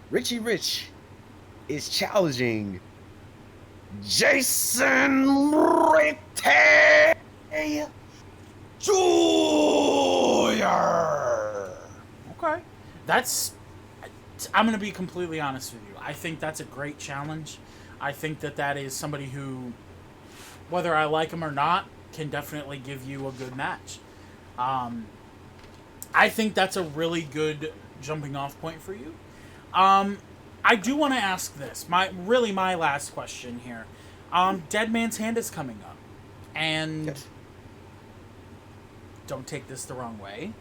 Richie Rich is challenging Jason Rete Jr. Okay. I'm going to be completely honest with you. I think that's a great challenge. I think that is somebody who, whether I like him or not, can definitely give you a good match. I think that's a really good jumping off point for you. I do want to ask this. My last question here. Dead Man's Hand is coming up. And Yes. Don't take this the wrong way,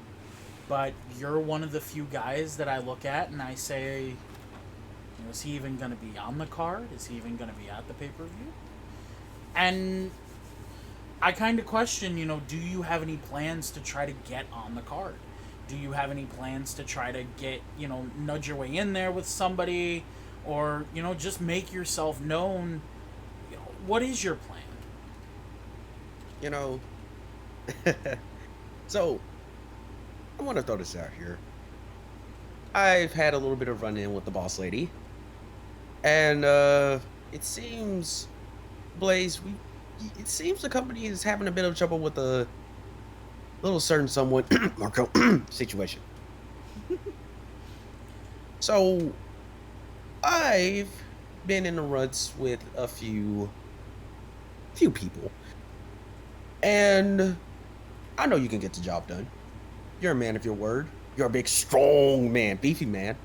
but you're one of the few guys that I look at and I say, is he even going to be on the card? Is he even going to be at the pay-per-view? And I kind of question, do you have any plans to try to get on the card? Do you have any plans to try to get, nudge your way in there with somebody? Or, just make yourself known? What is your plan? So, I want to throw this out here. I've had a little bit of run-in with the boss lady. And, it seems, Blaze, it seems the company is having a bit of trouble with a little certain someone, Marco, situation. So, I've been in the ruts with a few people. And I know you can get the job done. You're a man of your word. You're a big, strong man, beefy man.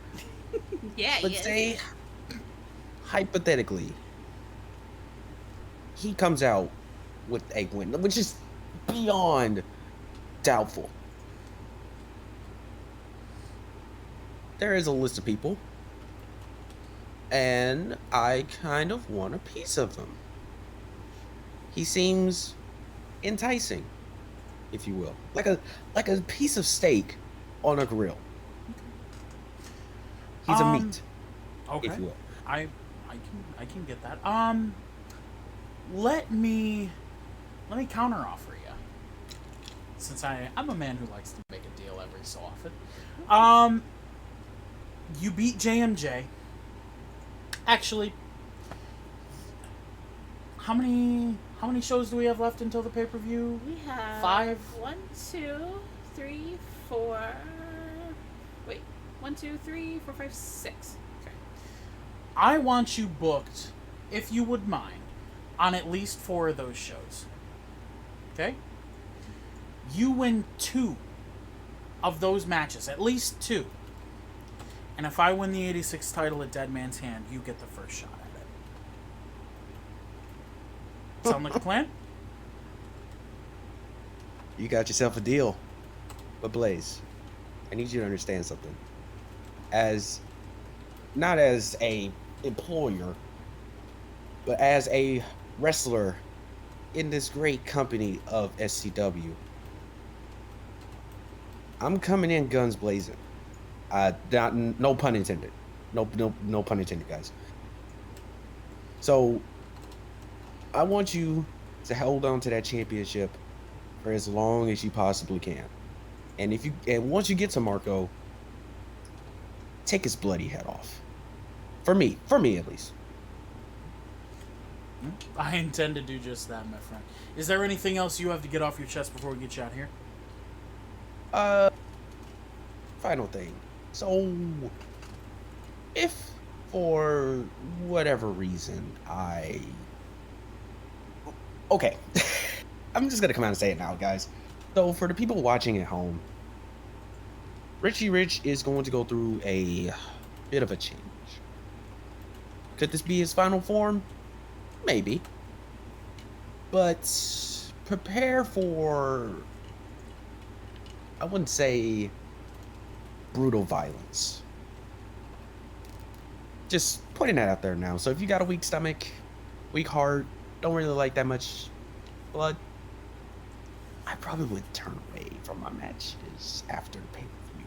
Yeah, Let's say, hypothetically, he comes out with a win, which is beyond doubtful. There is a list of people, and I kind of want a piece of them. He seems enticing, if you will, like a piece of steak on a grill. He's a meat, Okay. if you will. I can get that. Let me counter offer you. Since I'm a man who likes to make a deal every so often. You beat JMJ. Actually, how many shows do we have left until the pay-per-view? We have 5. 1, 2, 3, 4. Wait, 1, 2, 3, 4, 5, 6. Okay. I want you booked, if you would mind, on at least 4 of those shows. Okay? You win 2 of those matches, at least 2. And if I win the 86 title at Dead Man's Hand, you get the first shot at it. Sound like a plan? You got yourself a deal. But Blaze, I need you to understand something. Not as a employer, but as a wrestler in this great company of SCW, I'm coming in guns blazing. No pun intended. No pun intended, guys. So, I want you to hold on to that championship for as long as you possibly can. And once you get to Marco, take his bloody head off. For me at least. I intend to do just that, my friend. Is there anything else you have to get off your chest before we get you out here? Final thing. So, if for whatever reason okay, I'm just gonna come out and say it now, guys. So, for the people watching at home, Richie Rich is going to go through a bit of a change. Could this be his final form? Maybe. But prepare for, I wouldn't say brutal violence. Just putting that out there now. So if you got a weak stomach, weak heart, don't really like that much blood, I probably would turn away from my matches after the pay-per-view.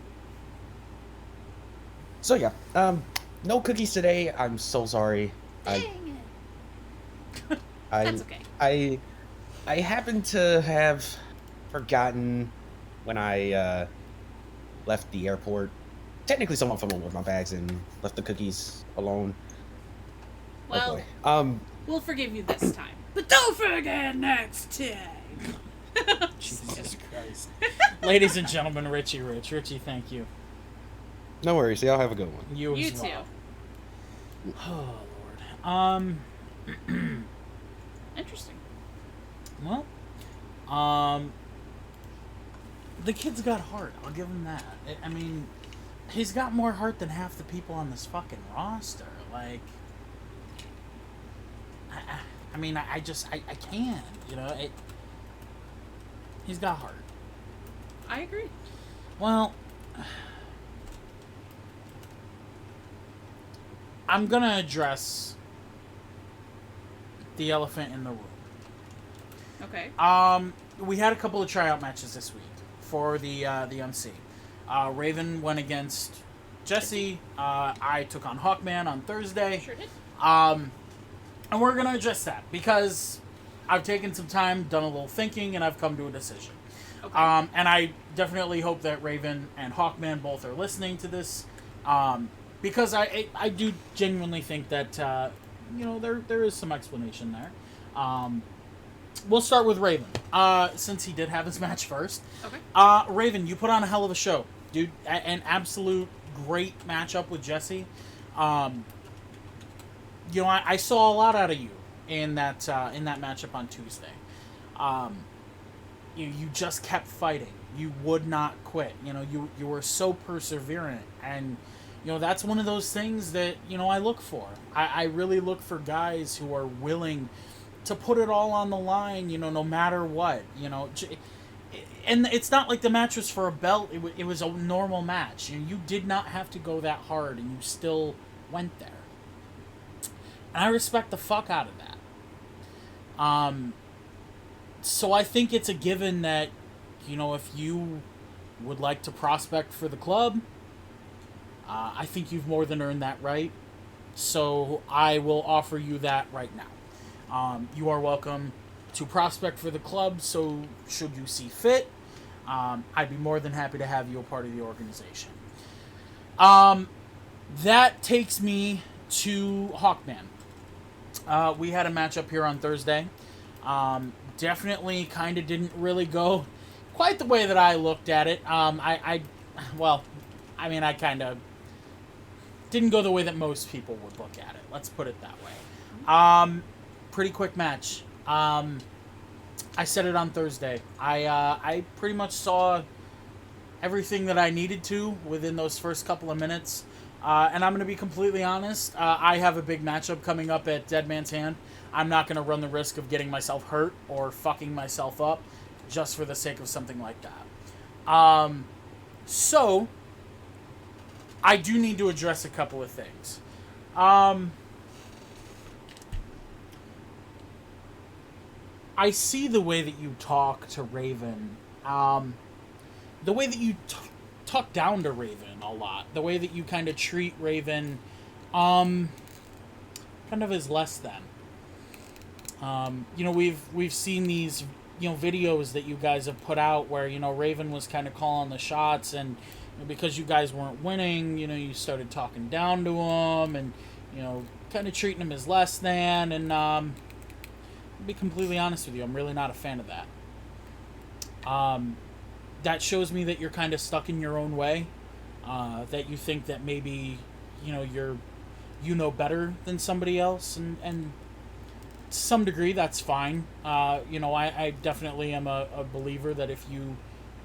So yeah, no cookies today. I'm so sorry. Dang it. That's okay. I happen to have forgotten when I left the airport. Technically, someone fell with my bags and left the cookies alone. Well, oh boy. We'll forgive you this time. But don't forget next time. Jesus Christ. Ladies and gentlemen, Richie Rich. Richie, thank you. No worries. Y'all have a good one. You You as too. well. Oh, Lord. Interesting. Well, the kid's got heart. I'll give him that. I mean, he's got more heart than half the people on this fucking roster. Like, I can't, you know, he's got heart. I agree. Well, I'm gonna address the elephant in the room. Okay. We had a couple of tryout matches this week for the MC. Raven went against Jesse. I took on Hawkman on Thursday. Sure did. And we're gonna address that because I've taken some time, done a little thinking, and I've come to a decision. Okay. And I definitely hope that Raven and Hawkman both are listening to this, because I do genuinely think that you know, there is some explanation there. We'll start with Raven, since he did have his match first. Okay. Raven, you put on a hell of a show, dude. An absolute great matchup with Jesse. You know, I saw a lot out of you in that matchup on Tuesday. You just kept fighting. You would not quit. You know, you were so perseverant, and you know, that's one of those things that, you know, I look for. I really look for guys who are willing to put it all on the line, you know, no matter what, you know. And it's not like the match was for a belt. It was a normal match. You did not have to go that hard, and you still went there. And I respect the fuck out of that. So I think it's a given that, you know, if you would like to prospect for the club, I think you've more than earned that right. So I will offer you that right now. You are welcome to prospect for the club, so should you see fit, I'd be more than happy to have you a part of the organization. That takes me to Hawkman. We had a matchup here on Thursday. Definitely kind of didn't really go quite the way that I looked at it. I kind of didn't go the way that most people would look at it. Let's put it that way. Pretty quick match. I said it on Thursday. I pretty much saw everything that I needed to within those first couple of minutes. And I'm going to be completely honest. I have a big matchup coming up at Dead Man's Hand. I'm not going to run the risk of getting myself hurt or fucking myself up just for the sake of something like that. So, I do need to address a couple of things. I see the way that you talk to Raven. The way that you talk down to Raven a lot. The way that you kind of treat Raven kind of as less than. You know, we've seen these, you know, videos that you guys have put out where, you know, Raven was kind of calling the shots, and you know, because you guys weren't winning, you know, you started talking down to him and, you know, kind of treating him as less than. And I'll be completely honest with you, I'm really not a fan of that. That shows me that you're kind of stuck in your own way, that you think that maybe, you know, you know better than somebody else, and to some degree that's fine. You know, I definitely am a believer that if you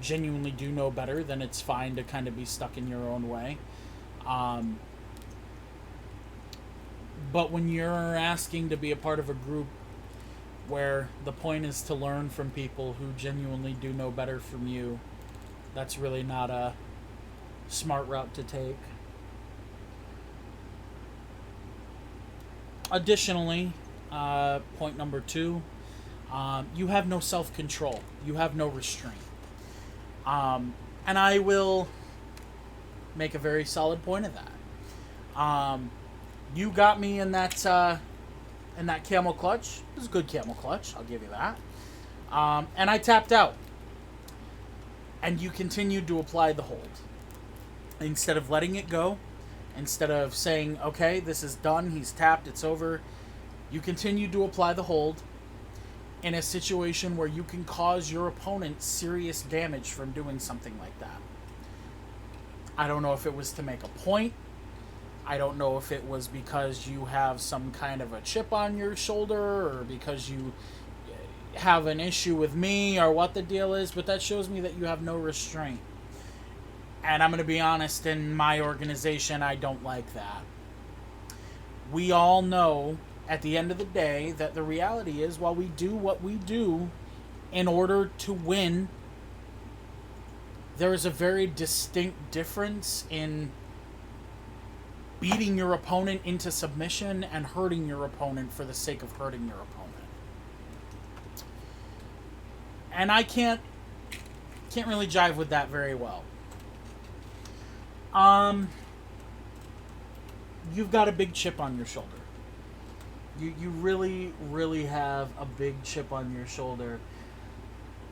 genuinely do know better, then it's fine to kind of be stuck in your own way. But when you're asking to be a part of a group where the point is to learn from people who genuinely do know better from you, that's really not a smart route to take. Additionally, point number 2, you have no self-control. You have no restraint. And I will make a very solid point of that. You got me in that camel clutch. It was a good camel clutch, I'll give you that. And I tapped out. And you continued to apply the hold. Instead of letting it go, instead of saying, okay, this is done, he's tapped, it's over, you continued to apply the hold in a situation where you can cause your opponent serious damage from doing something like that. I don't know if it was to make a point. I don't know if it was because you have some kind of a chip on your shoulder or because you have an issue with me or what the deal is, but that shows me that you have no restraint. And I'm going to be honest, in my organization, I don't like that. We all know at the end of the day that the reality is, while we do what we do in order to win, there is a very distinct difference in beating your opponent into submission and hurting your opponent for the sake of hurting your opponent. And I can't really jive with that very well. You've got a big chip on your shoulder. You really, really have a big chip on your shoulder.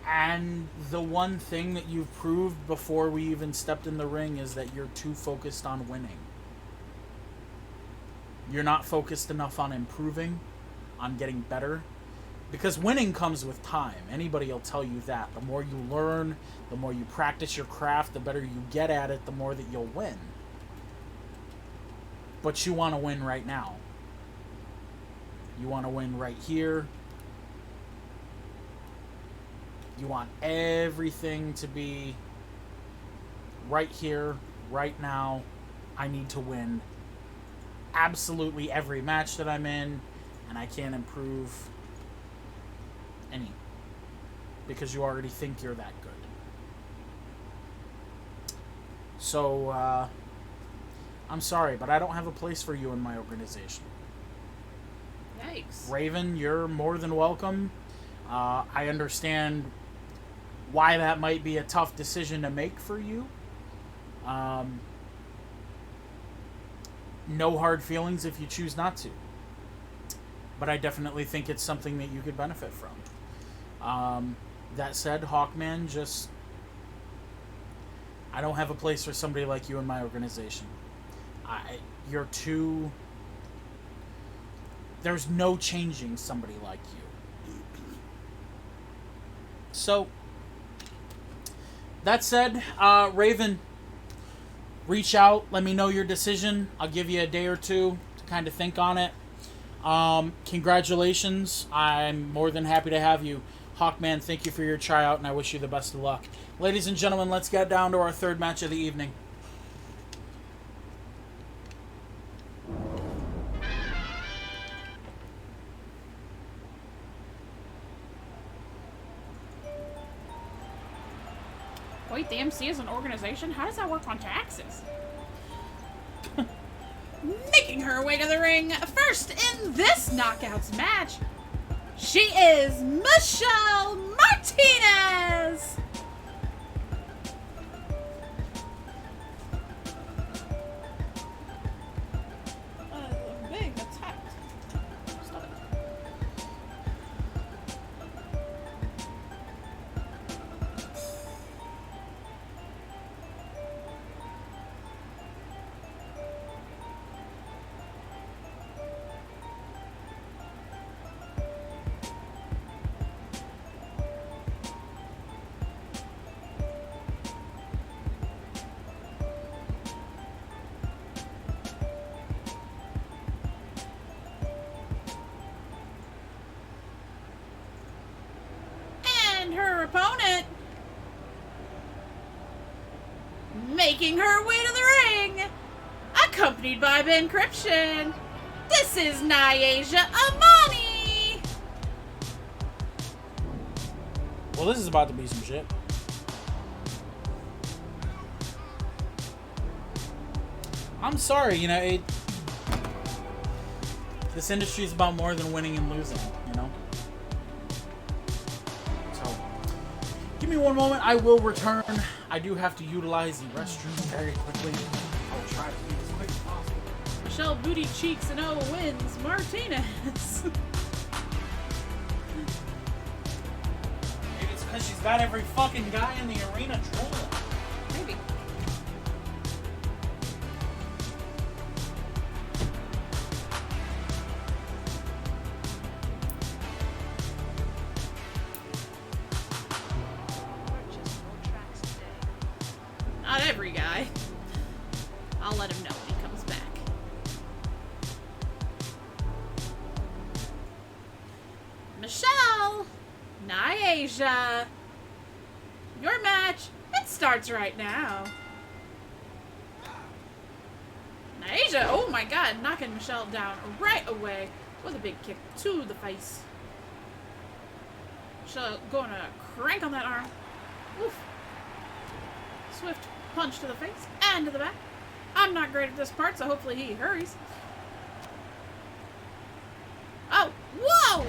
And the one thing that you've proved before we even stepped in the ring is that you're too focused on winning. You're not focused enough on improving, on getting better. Because winning comes with time. Anybody will tell you that. The more you learn, the more you practice your craft, the better you get at it, the more that you'll win. But you want to win right now. You want to win right here. You want everything to be right here, right now. I need to win absolutely every match that I'm in, and I can't improve any, because you already think you're that good. So, I'm sorry, but I don't have a place for you in my organization. Yikes. Raven, you're more than welcome. I understand why that might be a tough decision to make for you. No hard feelings if you choose not to. But I definitely think it's something that you could benefit from. That said, Hawkman, I don't have a place for somebody like you in my organization. You're too... There's no changing somebody like you. So, that said, Raven, reach out, let me know your decision. I'll give you a day or two to kind of think on it. Congratulations. I'm more than happy to have you. Hawkman, thank you for your tryout, and I wish you the best of luck. Ladies and gentlemen, let's get down to our third match of the evening. Wait, the MC is an organization? How does that work on taxes? Making her way to the ring first in this Knockouts match, she is Michelle Martinez! Being attacked. Stop it. Her opponent making her way to the ring, accompanied by Ben Encryption. This is Nyasia Amani. Well, this is about to be some shit. I'm sorry, you know, this industry is about more than winning and losing, you know? Give me one moment, I will return. I do have to utilize the restroom very quickly. I'll try to be as quick as possible. Michelle Booty Cheeks and O wins Martinez. got every fucking guy in the arena trolling. Maybe. Not every guy. I'll let him know when he comes back. Michelle! Nyasha! Your match, it starts right now. Nyasha, oh my god, knocking Michelle down right away with a big kick to the face. Michelle going to crank on that arm. Oof. Swift punch to the face and to the back. I'm not great at this part, so hopefully he hurries. Oh, whoa!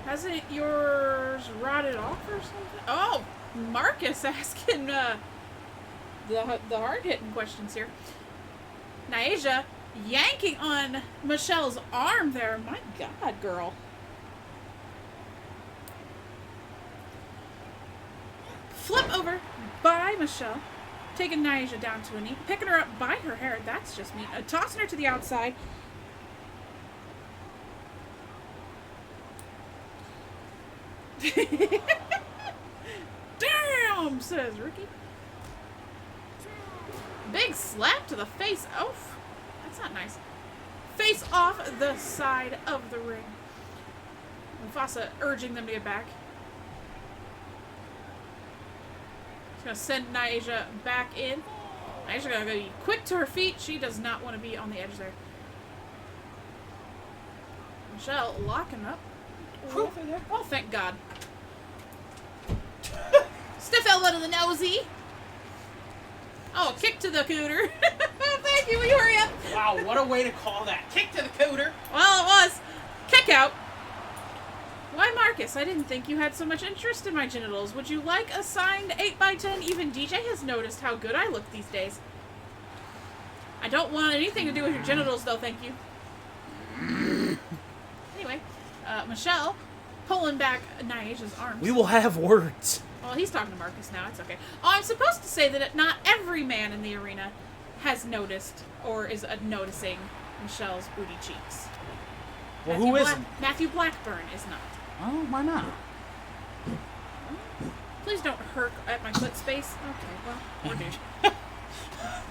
Hasn't yours rotted off or something? Oh, Marcus asking the hard-hitting questions here. Nyasha yanking on Michelle's arm there. My God, girl. Flip over by Michelle. Taking Nyasha down to a knee. Picking her up by her hair. That's just mean. Tossing her to the outside. Damn, says Ricky. Big slap to the face. Oh, that's not nice. Face off the side of the ring. Mufasa urging them to get back. He's gonna send Nyasha back in. Nyasha gonna go quick to her feet. She does not want to be on the edge there. Michelle locking up. Oh, thank God. Stiff elbow to the nosy. Oh, kick to the cooter. Thank you, will you hurry up? Wow, what a way to call that. Kick to the cooter. Well, it was. Kick out. Why, Marcus? I didn't think you had so much interest in my genitals. Would you like a signed 8x10? Even DJ has noticed how good I look these days. I don't want anything to do with your genitals, though, thank you. Anyway, Michelle pulling back Nyasha's arms. We will have words. Well, he's talking to Marcus now. It's okay. Oh, I'm supposed to say that not every man in the arena has noticed or is noticing Michelle's booty cheeks. Well, who isn't? Matthew Blackburn is not. Oh, why not? Please don't hurt at my foot space. Okay, well, we're doomed.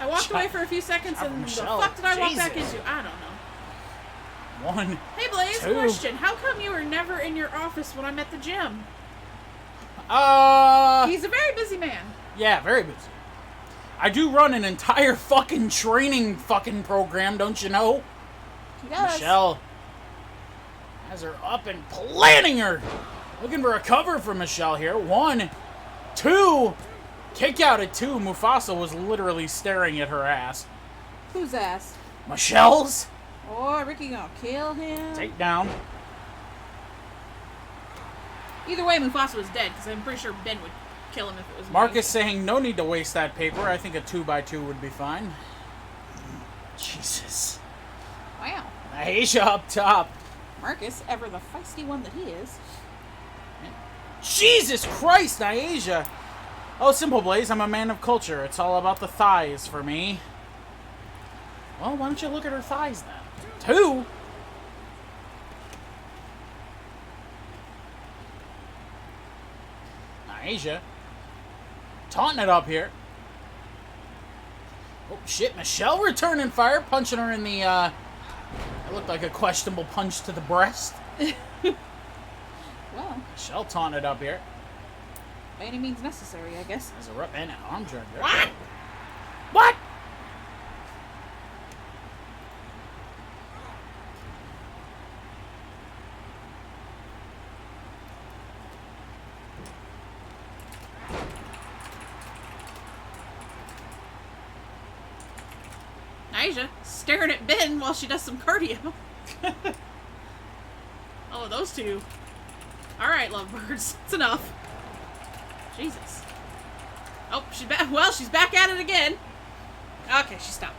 I walked away for a few seconds and Michelle, the fuck did I walk Jesus. back into? I don't know. One. Hey Blaze, Two. question. How come you were never in your office when I'm at the gym? He's a very busy man. Yeah, very busy. I do run an entire fucking training fucking program, don't you know? He does. Michelle has her up and planting her. Looking for a cover for Michelle here. 1, 2. Kick out at 2. Mufasa was literally staring at her ass. Whose ass? Michelle's. Oh, Ricky gonna kill him. Take down. Either way, Mufasa was dead, because I'm pretty sure Ben would kill him if it was me. Marcus saying no need to waste that paper. I think a 2x2 would be fine. Jesus. Wow. Nyasha up top. Marcus, ever the feisty one that he is. Jesus Christ, Nyasha. Oh, Simple Blaze, I'm a man of culture. It's all about the thighs for me. Well, why don't you look at her thighs then? 2? Nyasha. Taunting it up here. Oh, shit. Michelle returning fire. Punching her in the, it looked like a questionable punch to the breast. Well, Michelle taunting it up here. by any means necessary, I guess. There's a rough and an arm drag there. What? What? Nyasha staring at Ben while she does some cardio. Oh, those two. Alright, lovebirds. It's enough. Jesus. Oh, she's back. Well, she's back at it again. Okay, she stopped.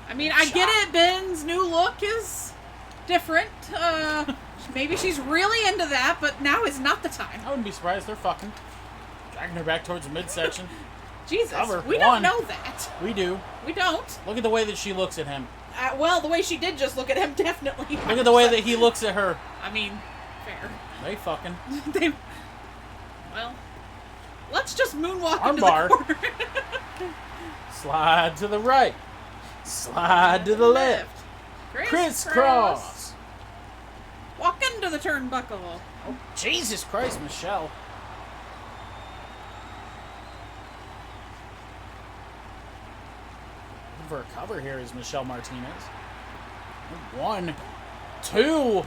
I mean, I get it. Ben's new look is different. Maybe she's really into that, but now is not the time. I wouldn't be surprised. They're fucking. Dragging her back towards the midsection. Jesus, Cover. we don't know that. We do. We don't. Look at the way that she looks at him. Well, the way she did just look at him, definitely. Look at the way that he looks at her. I mean, fair. They fucking. Well, let's just moonwalk Armbar. into the corner. Slide to the right. Slide to the left. Crisscross. Walk into the turnbuckle. Oh, Jesus Christ, Michelle. For a cover here is Michelle Martinez. 1, 2. Whoa!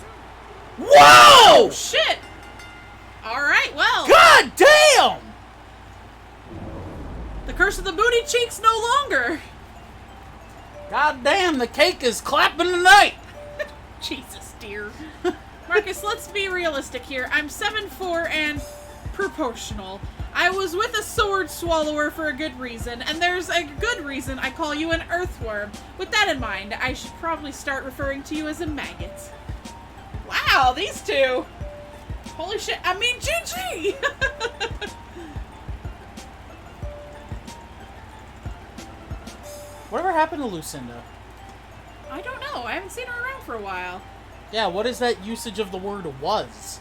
Oh, shit! Alright, well. God damn! The curse of the booty cheeks no longer. God damn, the cake is clapping tonight. Jesus, dear. Marcus, let's be realistic here. I'm 7'4" and proportional. I was with a sword swallower for a good reason, and there's a good reason I call you an earthworm. With that in mind, I should probably start referring to you as a maggot. Wow, these two. Holy shit, I mean, GG! Whatever happened to Lucinda? I don't know, I haven't seen her around for a while. Yeah, what is that usage of the word was?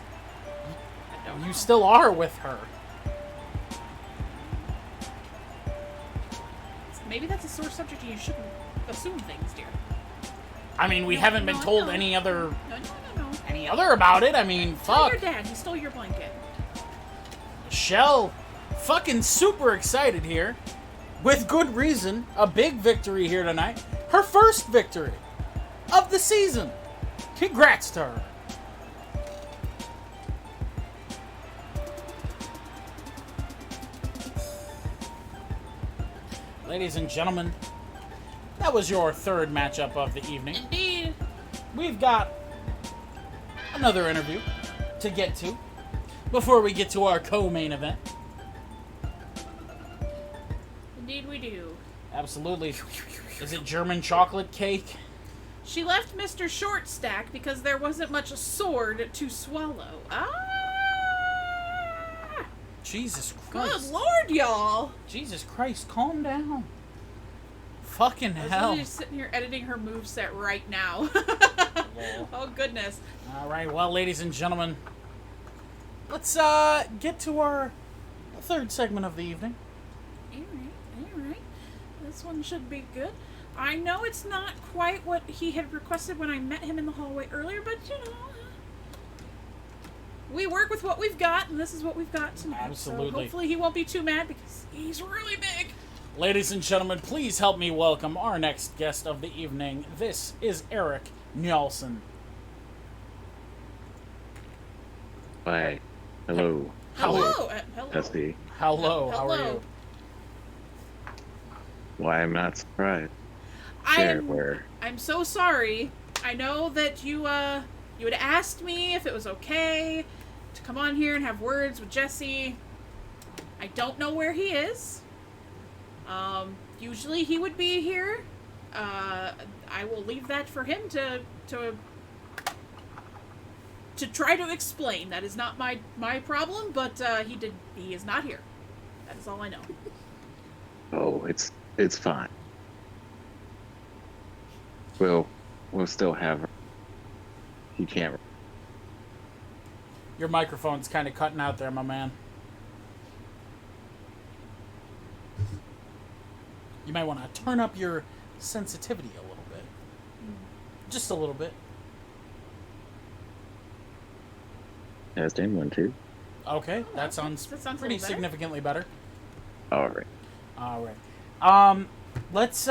I don't know. You still are with her. Maybe that's a sore subject and you shouldn't assume things, dear. I mean, we No, haven't no, been told no. any other No. any other about it. I mean, Tell fuck. your dad, he stole your blanket. Michelle, fucking super excited here. With good reason. A big victory here tonight. Her first victory of the season. Congrats to her. Ladies and gentlemen, that was your third matchup of the evening. Indeed. We've got another interview to get to before we get to our co-main event. Indeed we do. Absolutely. Is it German chocolate cake? She left Mr. Shortstack because there wasn't much sword to swallow. Jesus Good Christ. lord, y'all. Jesus Christ, calm down. Fucking I was hell. literally sitting here editing her moveset right now. Oh, goodness. Alright, well, ladies and gentlemen, let's get to our third segment of the evening. Alright. This one should be good. I know it's not quite what he had requested when I met him in the hallway earlier, but, you know, we work with what we've got, and this is what we've got tonight. Absolutely. So hopefully he won't be too mad because he's really big. Ladies and gentlemen, please help me welcome our next guest of the evening. This is Eric Njolsen. Hi. Hello. Hello. Hello. Tessie. Hello, how are Hello. you? Why, I'm not surprised. Share where. I'm so sorry. I know that you had asked me if it was okay to come on here and have words with Jesse. I don't know where he is. Usually he would be here. I will leave that for him to try to explain. That is not my problem, but he is not here. That is all I know. Oh, it's fine. We'll still have her. You can't. Your microphone's kind of cutting out there, my man. You might want to turn up your sensitivity a little bit. Just a little bit. Testing 1, 2. Okay, that sounds That sounds a pretty little better. significantly better. All right. All right. Let's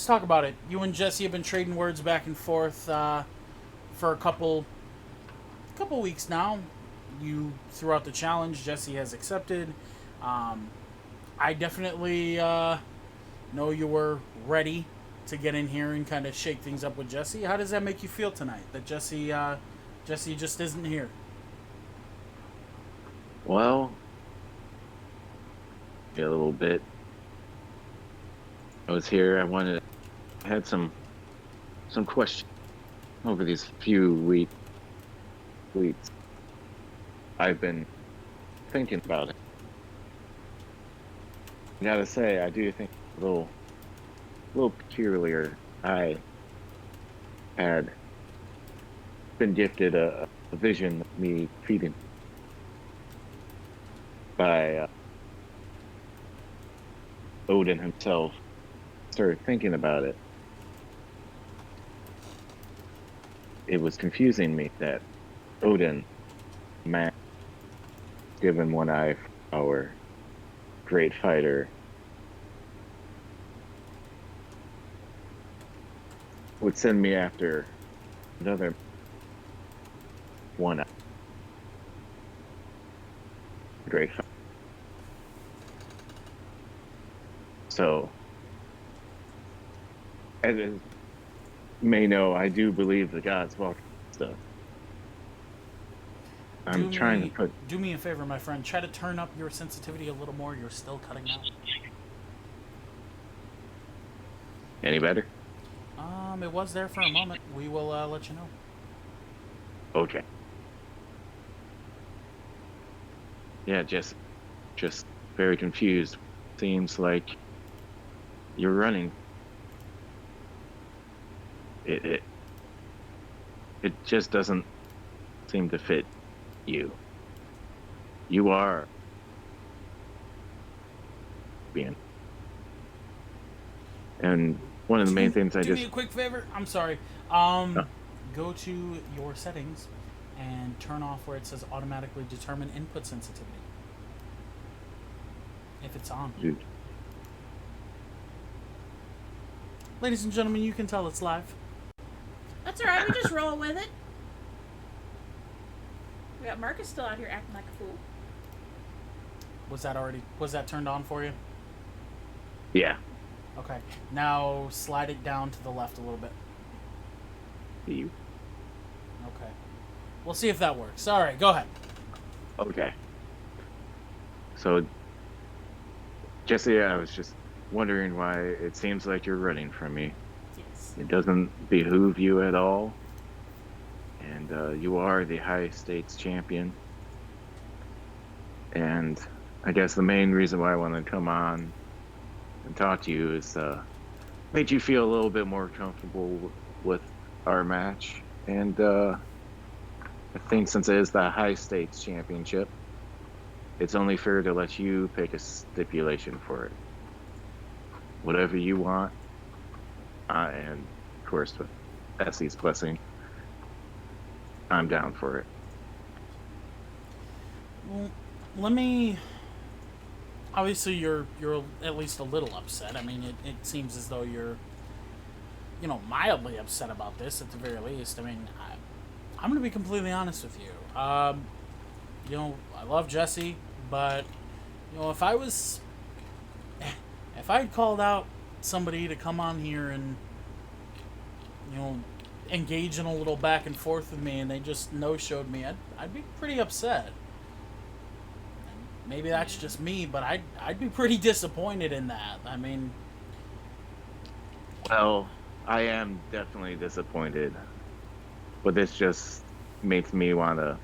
talk about it. You and Jesse have been trading words back and forth for a couple weeks now. You threw out the challenge. Jesse has accepted. I definitely know you were ready to get in here and kind of shake things up with Jesse. How does that make you feel tonight? That Jesse just isn't here. Well, a little bit I was here. I had some questions over these few weeks. I've been thinking about it. I gotta say, I do think a little peculiar. I had been gifted a vision of me feeding by Odin himself. Started thinking about it. It was confusing me that Odin, man, given one eye for our great fighter, would send me after another one eye. Great fighter. So, as you may know, I do believe the gods walk stuff. I'm trying to put. Do me a favor, my friend. Try to turn up your sensitivity a little more. You're still cutting out. Any better? It was there for a moment. We will let you know. Okay. Yeah, just very confused. Seems like you're running. It just doesn't seem to fit you. You are being. And one of the main things Do me a quick favor. I'm sorry. Go to your settings and turn off where it says automatically determine input sensitivity. If it's on. Dude. Ladies and gentlemen, you can tell it's live. That's alright, we just roll with it. We got Marcus still out here acting like a fool. Was that turned on for you? Yeah. Okay. Now slide it down to the left a little bit. You. Okay. We'll see if that works. Alright, go ahead. Okay. So, Jesse, I was just wondering why it seems like you're running from me. Yes. It doesn't behoove you at all. And you are the high stakes champion. And I guess the main reason why I want to come on and talk to you is make you feel a little bit more comfortable with our match. And I think since it is the high stakes championship, it's only fair to let you pick a stipulation for it. Whatever you want, and of course with Essie's blessing, I'm down for it. Well, let me. Obviously, you're at least a little upset. I mean, it seems as though you're, mildly upset about this at the very least. I mean, I'm gonna be completely honest with you. I love Jesse, but if I'd called out somebody to come on here and engage in a little back and forth with me, and they just no-showed me, I'd be pretty upset. Maybe that's just me, but I'd be pretty disappointed in that. I mean, well, I am definitely disappointed, but this just makes me want to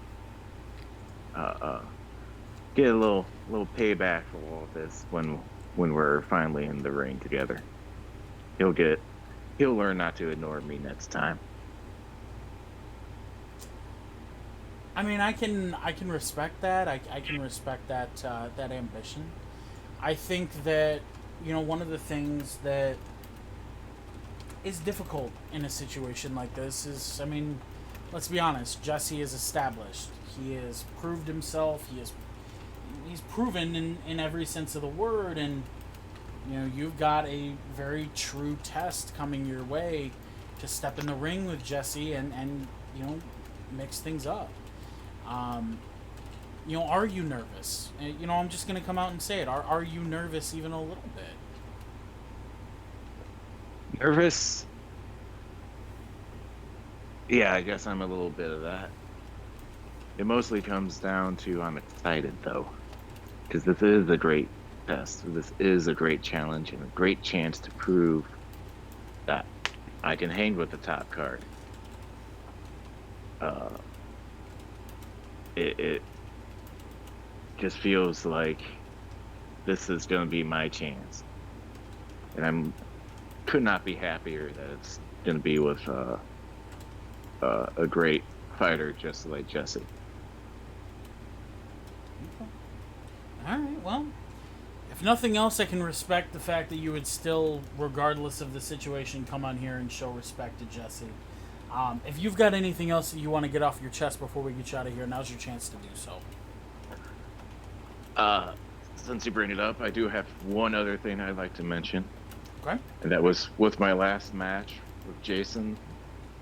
get a little payback for all of this when we're finally in the ring together. He'll learn not to ignore me next time. I mean, I can respect that. I can respect that that ambition. I think that one of the things that is difficult in a situation like this is, I mean, let's be honest. Jesse is established. He has proved himself. He's proven in every sense of the word, and you've got a very true test coming your way to step in the ring with Jesse and mix things up. Are you nervous? I'm just gonna come out and say it. Are you nervous even a little bit? Nervous? Yeah, I guess I'm a little bit of that. It mostly comes down to I'm excited though, because this is a great contest. This is a great challenge and a great chance to prove that I can hang with the top card. It just feels like this is going to be my chance, and could not be happier that it's going to be with a great fighter just like Jesse. All right, well, if nothing else, I can respect the fact that you would still, regardless of the situation, come on here and show respect to Jesse. If you've got anything else that you want to get off your chest before we get you out of here, now's your chance to do so. Since you bring it up, I do have one other thing I'd like to mention. Okay. And that was with my last match with Jason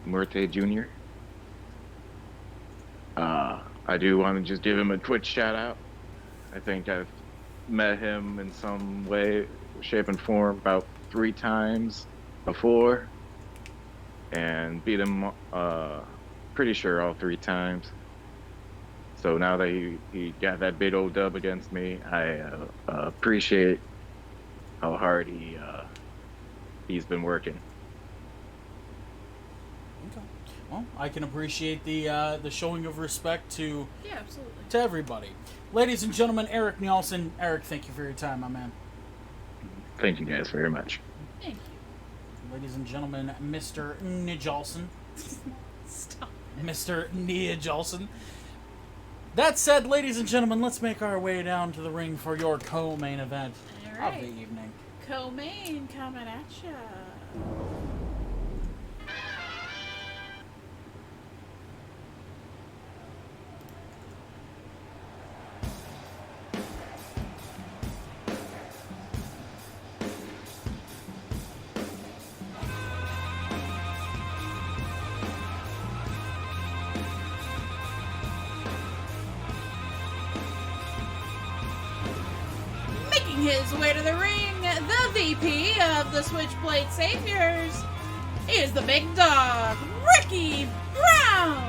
Muerte Jr. I do want to just give him a quick shout out. I think I've met him in some way, shape, and form about 3 times before, and beat him pretty sure all 3 times. So now that he got that big old dub against me, I appreciate how hard he's been working. Okay. Well, I can appreciate the showing of respect to absolutely, to everybody. Ladies and gentlemen, Eric Nielsen. Eric, thank you for your time, my man. Thank you guys very much. Thank you. Ladies and gentlemen, Mr. Nijalson. Stop. Mr. Nijalson. That said, ladies and gentlemen, let's make our way down to the ring for your co-main event All right. of the evening. Co-main coming at ya. His way to the ring, the VP of the Switchblade Saviors is the big dog, Ricky Brown.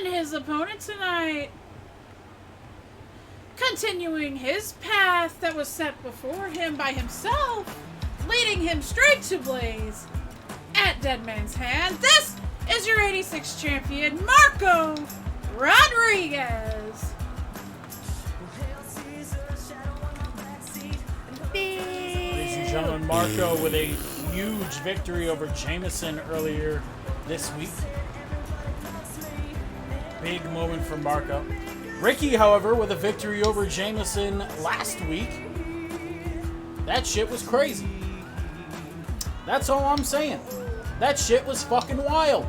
His opponent tonight, continuing his path that was set before him by himself, leading him straight to Blaze at Dead Man's Hand. This is your 86 champion, Marco Rodriguez. Ladies and gentlemen, Marco with a huge victory over Jamison earlier this week. Big moment for Marco. Ricky, however, with a victory over Jamison last week. That shit was crazy. That's all I'm saying. That shit was fucking wild.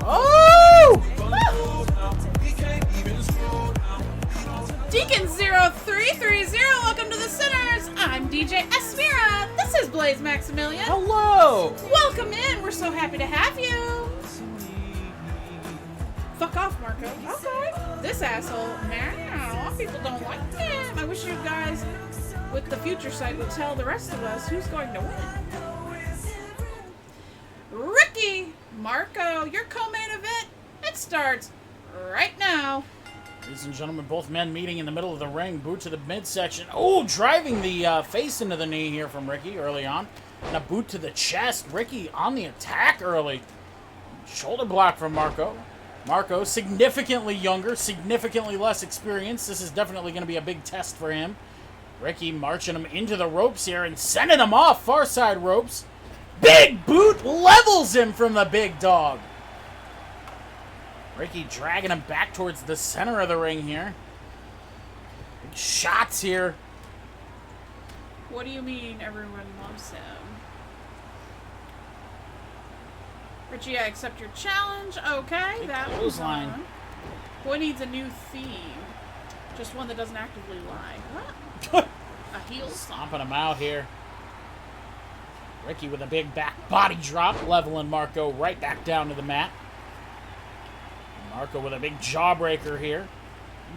Oh! Deacon0330, welcome to the Sinners. I'm DJ Esmira. This is Blaze Maximilian. Hello! Welcome in. We're so happy to have you. Fuck off, Marco. Okay. This asshole. Nah, a lot of people don't like him. I wish you guys with the future sight would tell the rest of us who's going to win. Ricky, Marco, your co-main event. It's starts right now. Ladies and gentlemen, both men meeting in the middle of the ring. Boot to the midsection. Oh, driving the face into the knee here from Ricky early on. And a boot to the chest. Ricky on the attack early. Shoulder block from Marco. Marco, significantly younger, significantly less experienced. This is definitely going to be a big test for him. Ricky marching him into the ropes here and sending him off far side ropes. Big boot levels him from the big dog. Ricky dragging him back towards the center of the ring here. Big shots here. What do you mean everyone loves him? Richie, I accept your challenge. Okay, Big that was clothesline. on. Boy needs a new theme. Just one that doesn't actively lie. What? A heel stomp. Stomping him out here. Ricky with a big back body drop, leveling Marco right back down to the mat. Marco with a big jawbreaker here.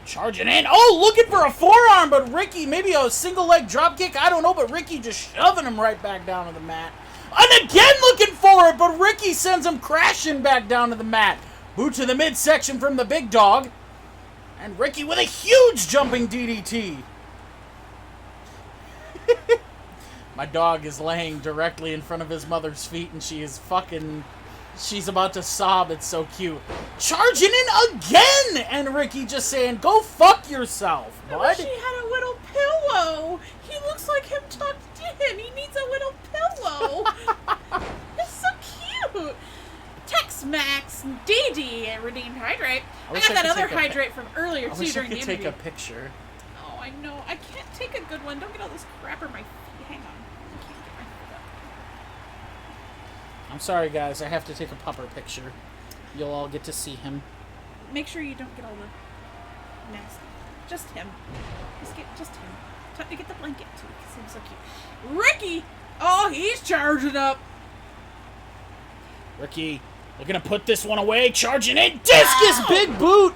Charging in. Oh, looking for a forearm, but Ricky, maybe a single leg drop kick. I don't know, but Ricky just shoving him right back down to the mat. And again looking for it, but Ricky sends him crashing back down to the mat. Boot to the midsection from the big dog. And Ricky with a huge jumping DDT. My dog is laying directly in front of his mother's feet, and she is fucking... She's about to sob. It's so cute. Charging in again! And Ricky just saying, go fuck yourself, bud. I wish he had a little pillow. He looks like him tucked in. He needs a little pillow. It's so cute. Tex-Max, DD, and Redeemed Hydrate. I got that other hydrate from earlier, too, during the interview. I wish I could take a picture. Oh, I know. I can't take a good one. Don't get all this crap on my feet. Hang on. I can't get my foot up. I'm sorry, guys. I have to take a pupper picture. You'll all get to see him. Make sure you don't get all the nasty. Just him. Just him. Get the blanket, too, because he's so cute. Ricky! Oh, he's charging up. Ricky, looking to put this one away. Charging in. Discus! Ow! Big boot!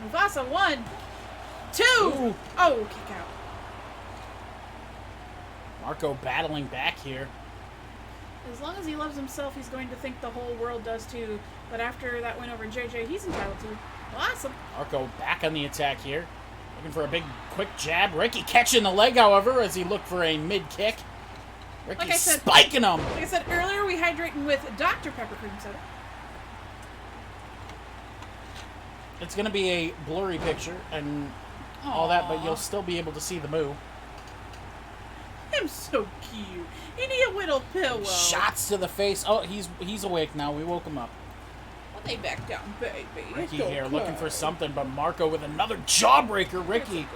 Mufasa, 1, 2. Ooh. Oh, kick out. Marco battling back here. As long as he loves himself, he's going to think the whole world does too. But after that win over JJ, he's entitled to. Awesome. Marco back on the attack here. Looking for a big, quick jab. Ricky catching the leg, however, as he looked for a mid-kick. Ricky Like I said- spiking him. Like I said earlier, we hydrating with Dr. Pepper cream soda. It's going to be a blurry picture and all that, but Aw. you'll still be able to see the move. I'm so cute. He need a little pillow. Shots to the face. Oh, he's awake now. We woke him up. Well, they back down, baby. Ricky It's here okay. looking for something, but Marco with another jawbreaker. Ricky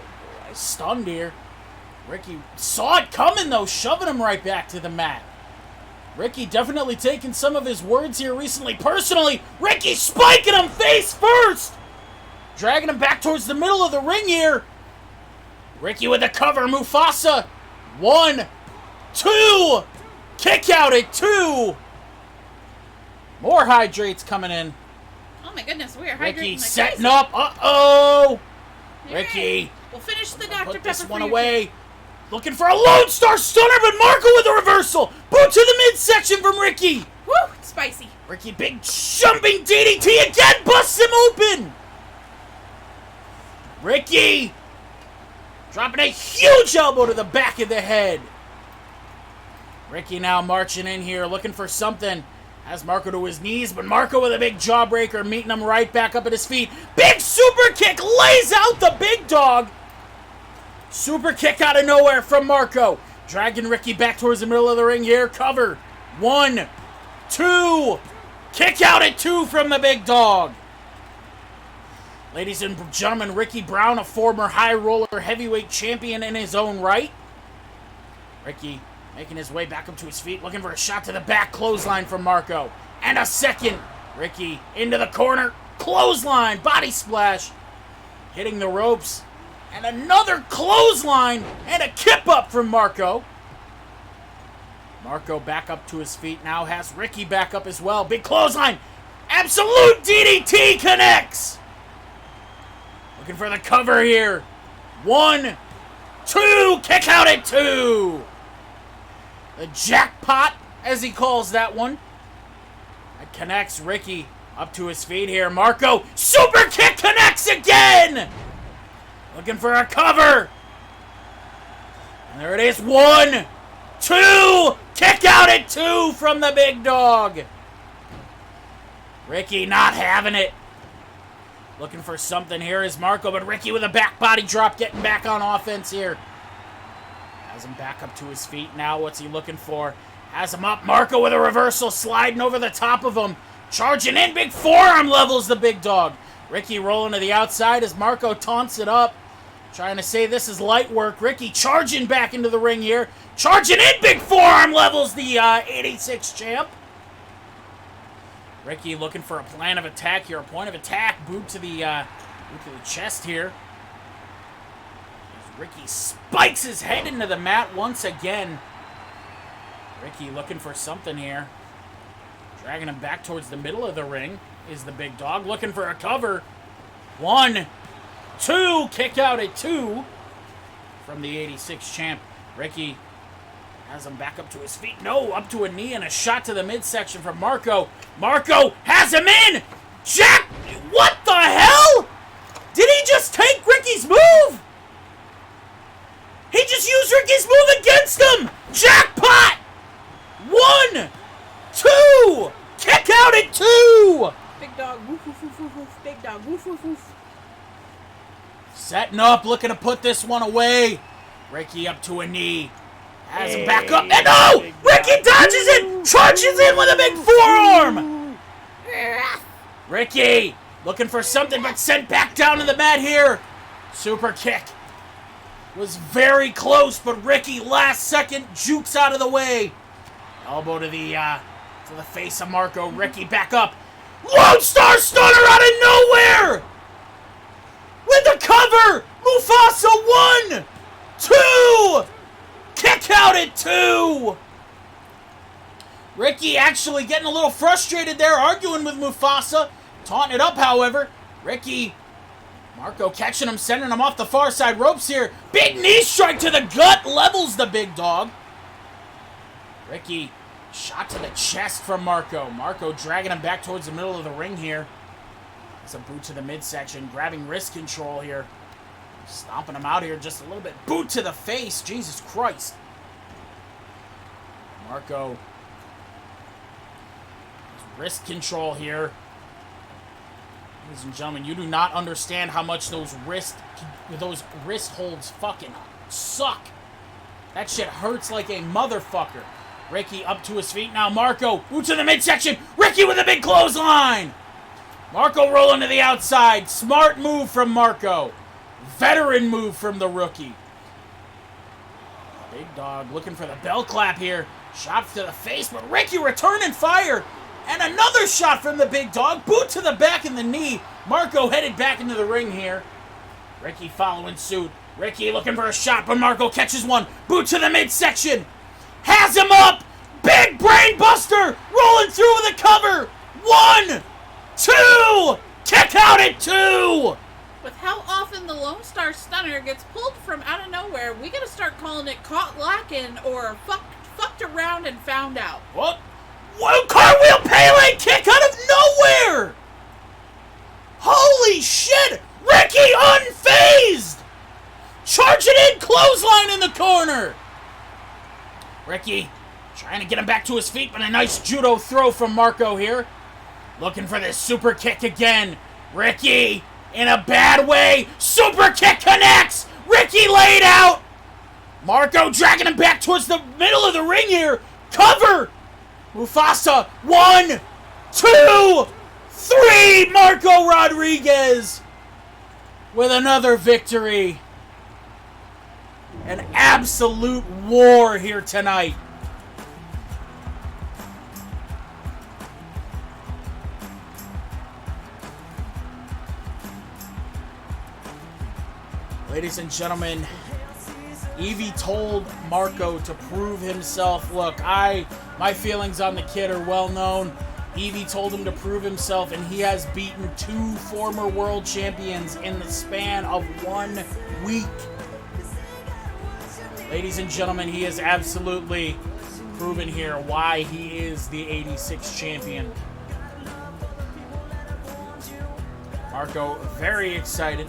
stunned here. Ricky saw it coming, though, shoving him right back to the mat. Ricky definitely taking some of his words here recently personally. Ricky spiking him face first. Dragging him back towards the middle of the ring here. Ricky with the cover. Mufasa. 1, 2. Kick out at 2. More hydrates coming in. Oh my goodness, we are hydrating Ricky like setting crazy. up. Uh-oh. All Ricky. right. We'll finish the Dr. Put Pepper this for one you. away. Looking for a Lone Star Stunner, but Marco with a reversal. Boot to the midsection from Ricky. Woo, it's spicy. Ricky, big jumping DDT again, busts him open. Ricky dropping a huge elbow to the back of the head. Ricky now marching in here, looking for something. Has Marco to his knees, but Marco with a big jawbreaker, meeting him right back up at his feet. Big super kick, lays out the big dog. Super kick out of nowhere from Marco. Dragging Ricky back towards the middle of the ring here. Cover. 1, 2. Kick out at 2 from the big dog. Ladies and gentlemen, Ricky Brown, a former high roller heavyweight champion in his own right. Ricky making his way back up to his feet, looking for a shot to the back. Clothesline from Marco. And a second. Ricky into the corner. Clothesline. Body splash. Hitting the ropes. And another clothesline. And a kip up from Marco. Marco back up to his feet. Now has Ricky back up as well. Big clothesline. Absolute DDT connects. Looking for the cover here. 1, 2. Kick out at 2. The jackpot, as he calls that one. connects. Ricky up to his feet here. Marco, super kick connects again! Looking for a cover. And there it is. 1, 2, kick out at 2 from the big dog. Ricky not having it. Looking for something here is Marco, but Ricky with a back body drop getting back on offense here. Has him back up to his feet now. What's he looking for? Has him up. Marco with a reversal sliding over the top of him. Charging in. Big forearm levels the big dog. Ricky rolling to the outside as Marco taunts it up. Trying to say this is light work. Ricky charging back into the ring here. Charging in. Big forearm levels the 86 champ. Ricky looking for a plan of attack here. A point of attack. Boot to the chest here. Ricky spikes his head into the mat once again. Ricky looking for something here. Dragging him back towards the middle of the ring is the big dog. Looking for a cover. 1, 2. Kick out at 2 from the 86 champ. Ricky has him back up to his feet. No, up to a knee and a shot to the midsection from Marco. Marco has him in. Jack, what the hell? Did he just take Ricky's move? He just used Ricky's move against him! Jackpot! 1, 2! Kick out at 2! Big dog, woof, woof, woof, woof, woof. Big dog, woof, woof, woof. Setting up, looking to put this one away. Ricky up to a knee. Has him back up. And no! Ricky dodges it! Charges in with a big forearm! Ricky looking for something, but sent back down to the mat here. Super kick. Was very close, but Ricky last second jukes out of the way. Elbow to the face of Marco. Ricky back up. Lone Star Stunner out of nowhere! With the cover! Mufasa 1, 2! Kick out at 2! Ricky actually getting a little frustrated there, arguing with Mufasa. Taunting it up, however. Ricky, Marco catching him, sending him off the far side ropes here. Big knee strike to the gut, levels the big dog. Ricky, shot to the chest from Marco. Marco dragging him back towards the middle of the ring here. It's a boot to the midsection, grabbing wrist control here. Stomping him out here just a little bit. Boot to the face, Jesus Christ. Marco, wrist control here. Ladies and gentlemen, you do not understand how much those wrist holds fucking suck. That shit hurts like a motherfucker. Ricky up to his feet now. Marco, boot to the midsection. Ricky with a big clothesline. Marco rolling to the outside. Smart move from Marco. Veteran move from the rookie. Big dog looking for the bell clap here. Shot to the face, but Ricky returning fire. And another shot from the big dog. Boot to the back and the knee. Marco headed back into the ring here. Ricky following suit. Ricky looking for a shot, but Marco catches one. Boot to the midsection. Has him up. Big brain buster. Rolling through with a cover. 1, 2. Kick out at 2. With how often the Lone Star Stunner gets pulled from out of nowhere, we gotta start calling it caught lacking or fucked around and found out. What? Whoa, cartwheel Pele kick out of nowhere! Holy shit! Ricky unfazed! Charging in, clothesline in the corner! Ricky trying to get him back to his feet, but a nice judo throw from Marco here. Looking for this super kick again. Ricky, in a bad way, super kick connects! Ricky laid out! Marco dragging him back towards the middle of the ring here. Cover! Mufasa, 1, 2, 3! Marco Rodriguez with another victory. An absolute war here tonight. Ladies and gentlemen, Evie told Marco to prove himself. Look, my feelings on the kid are well known. Evie told him to prove himself, and he has beaten 2 former world champions in the span of 1 week. Ladies and gentlemen, he has absolutely proven here why he is the 86 champion. Marco, very excited.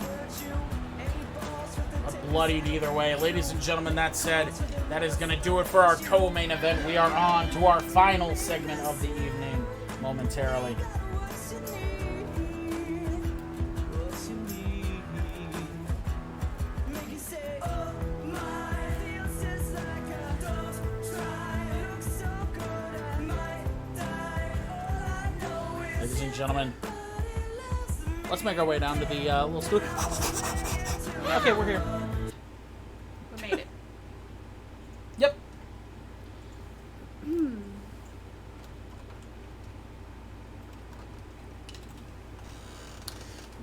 But bloodied either way. Ladies and gentlemen, that said, that is going to do it for our co-main event. We are on to our final segment of the evening momentarily. Ladies and gentlemen, let's make our way down to the little studio. Okay, we're here. We made it. Yep.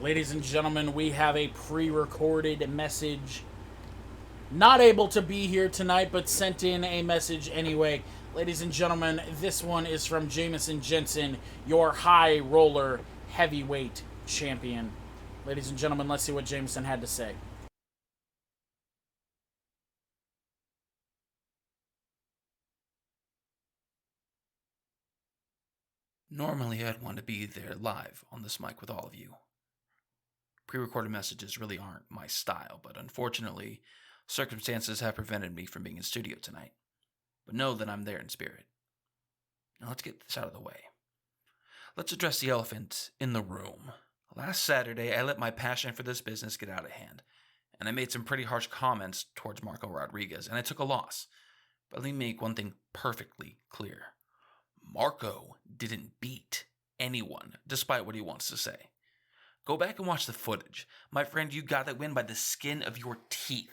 Ladies and gentlemen, we have a pre-recorded message. Not able to be here tonight, but sent in a message anyway. Ladies and gentlemen, this one is from Jamison Jensen, your high roller heavyweight champion. Ladies and gentlemen, let's see what Jamison had to say. Normally, I'd want to be there live on this mic with all of you. Pre-recorded messages really aren't my style, but unfortunately, circumstances have prevented me from being in studio tonight. But know that I'm there in spirit. Now let's get this out of the way. Let's address the elephant in the room. Last Saturday, I let my passion for this business get out of hand, and I made some pretty harsh comments towards Marco Rodriguez, and I took a loss. But let me make one thing perfectly clear. Marco didn't beat anyone, despite what he wants to say. Go back and watch the footage. My friend, you got that win by the skin of your teeth.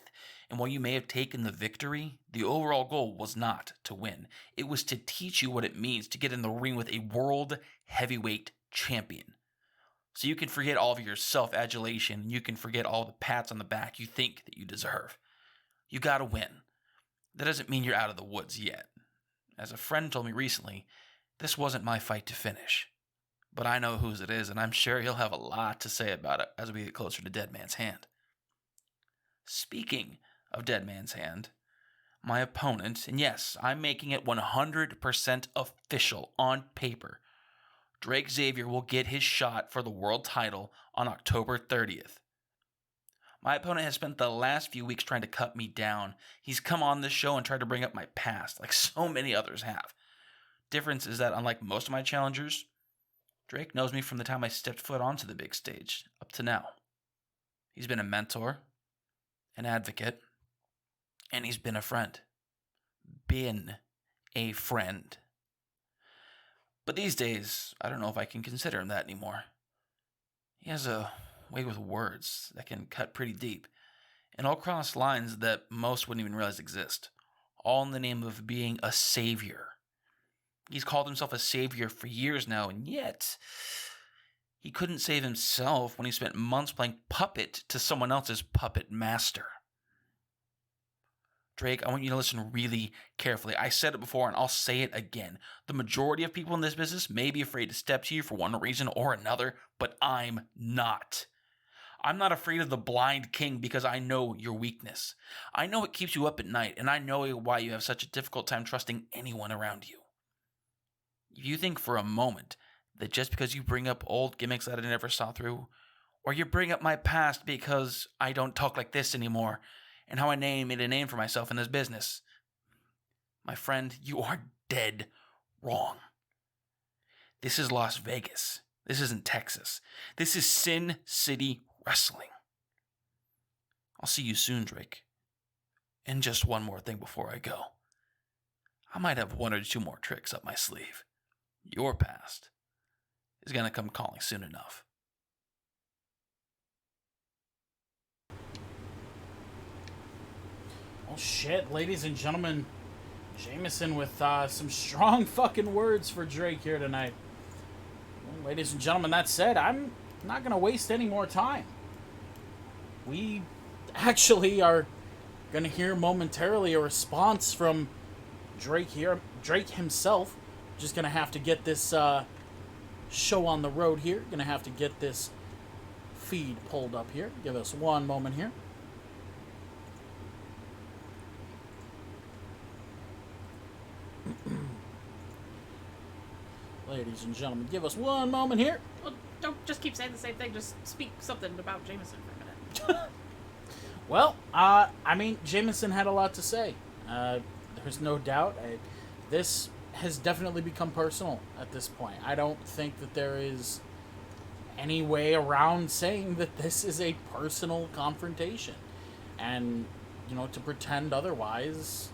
And while you may have taken the victory, the overall goal was not to win. It was to teach you what it means to get in the ring with a world heavyweight champion. So you can forget all of your self-adulation, you can forget all the pats on the back you think that you deserve. You gotta win. That doesn't mean you're out of the woods yet. As a friend told me recently, this wasn't my fight to finish. But I know whose it is, and I'm sure he'll have a lot to say about it as we get closer to Dead Man's Hand. Speaking of Dead Man's Hand, my opponent, and yes, I'm making it 100% official on paper, Drake Xavier will get his shot for the world title on October 30th. My opponent has spent the last few weeks trying to cut me down. He's come on this show and tried to bring up my past, like so many others have. Difference is that unlike most of my challengers, Drake knows me from the time I stepped foot onto the big stage up to now. He's been a mentor, an advocate, and he's been a friend. Been a friend. But these days, I don't know if I can consider him that anymore. He has a way with words that can cut pretty deep, and all cross lines that most wouldn't even realize exist, all in the name of being a savior. He's called himself a savior for years now, and yet he couldn't save himself when he spent months playing puppet to someone else's puppet master. Drake, I want you to listen really carefully. I said it before and I'll say it again. The majority of people in this business may be afraid to step to you for one reason or another, but I'm not. I'm not afraid of the blind king because I know your weakness. I know it keeps you up at night, and I know why you have such a difficult time trusting anyone around you. If you think for a moment that just because you bring up old gimmicks that I never saw through, or you bring up my past because I don't talk like this anymore, and how I made a name for myself in this business, my friend, you are dead wrong. This is Las Vegas. This isn't Texas. This is Sin City Wrestling. I'll see you soon, Drake. And just one more thing before I go. I might have one or two more tricks up my sleeve. Your past is going to come calling soon enough. Oh shit, ladies and gentlemen, Jamison with some strong fucking words for Drake here tonight. Well, ladies and gentlemen, that said, I'm not going to waste any more time. We actually are going to hear momentarily a response from Drake here. Drake himself. Just going to have to get this show on the road here. Going to have to get this feed pulled up here. Give us one moment here. Ladies and gentlemen, give us one moment here. don't just keep saying the same thing. Just speak something about Jamison for a minute. Well, I mean, Jamison had a lot to say. There's no doubt. This has definitely become personal at this point. I don't think that there is any way around saying that this is a personal confrontation. And, you know, to pretend otherwise,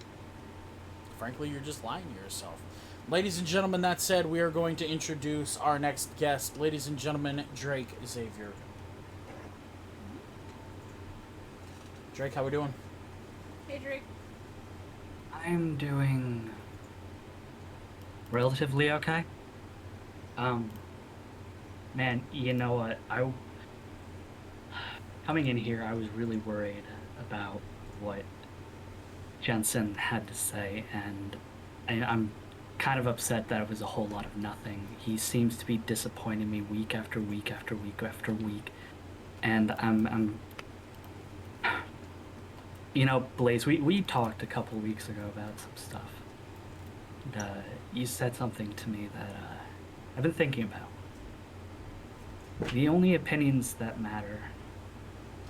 frankly, you're just lying to yourself. Ladies and gentlemen, that said, we are going to introduce our next guest. Ladies and gentlemen, Drake Xavier. Drake, how we doing? Hey, Drake. I'm doing relatively okay. Man, you know what? Coming in here, I was really worried about what Jensen had to say, and I'm kind of upset that it was a whole lot of nothing. He seems to be disappointing me week after week after week after week, and I'm you know, Blaze, we talked a couple weeks ago about some stuff. And, you said something to me that I've been thinking about. The only opinions that matter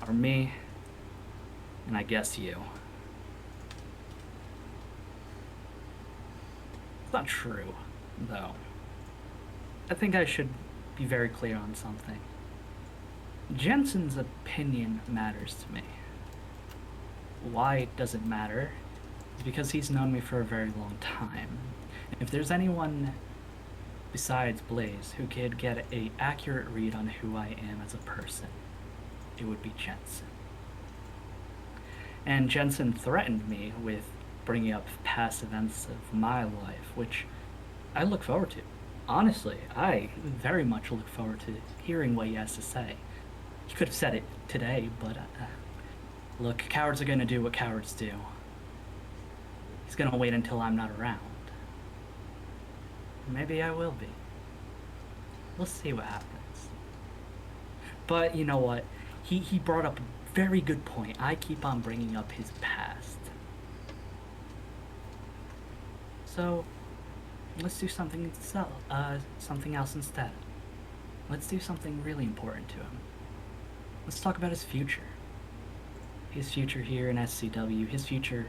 are me, and I guess you. It's not true, though. I think I should be very clear on something. Jensen's opinion matters to me. Why it doesn't matter is because he's known me for a very long time. If there's anyone besides Blaze who could get an accurate read on who I am as a person, it would be Jensen. And Jensen threatened me with bringing up past events of my life, which I look forward to. Honestly, I very much look forward to hearing what he has to say. He could have said it today, but look, cowards are gonna do what cowards do. He's gonna wait until I'm not around. Maybe I will be. We'll see what happens. But you know what? He brought up a very good point. I keep on bringing up his past. So, let's do something else instead. Let's do something really important to him. Let's talk about his future. His future here in SCW, his future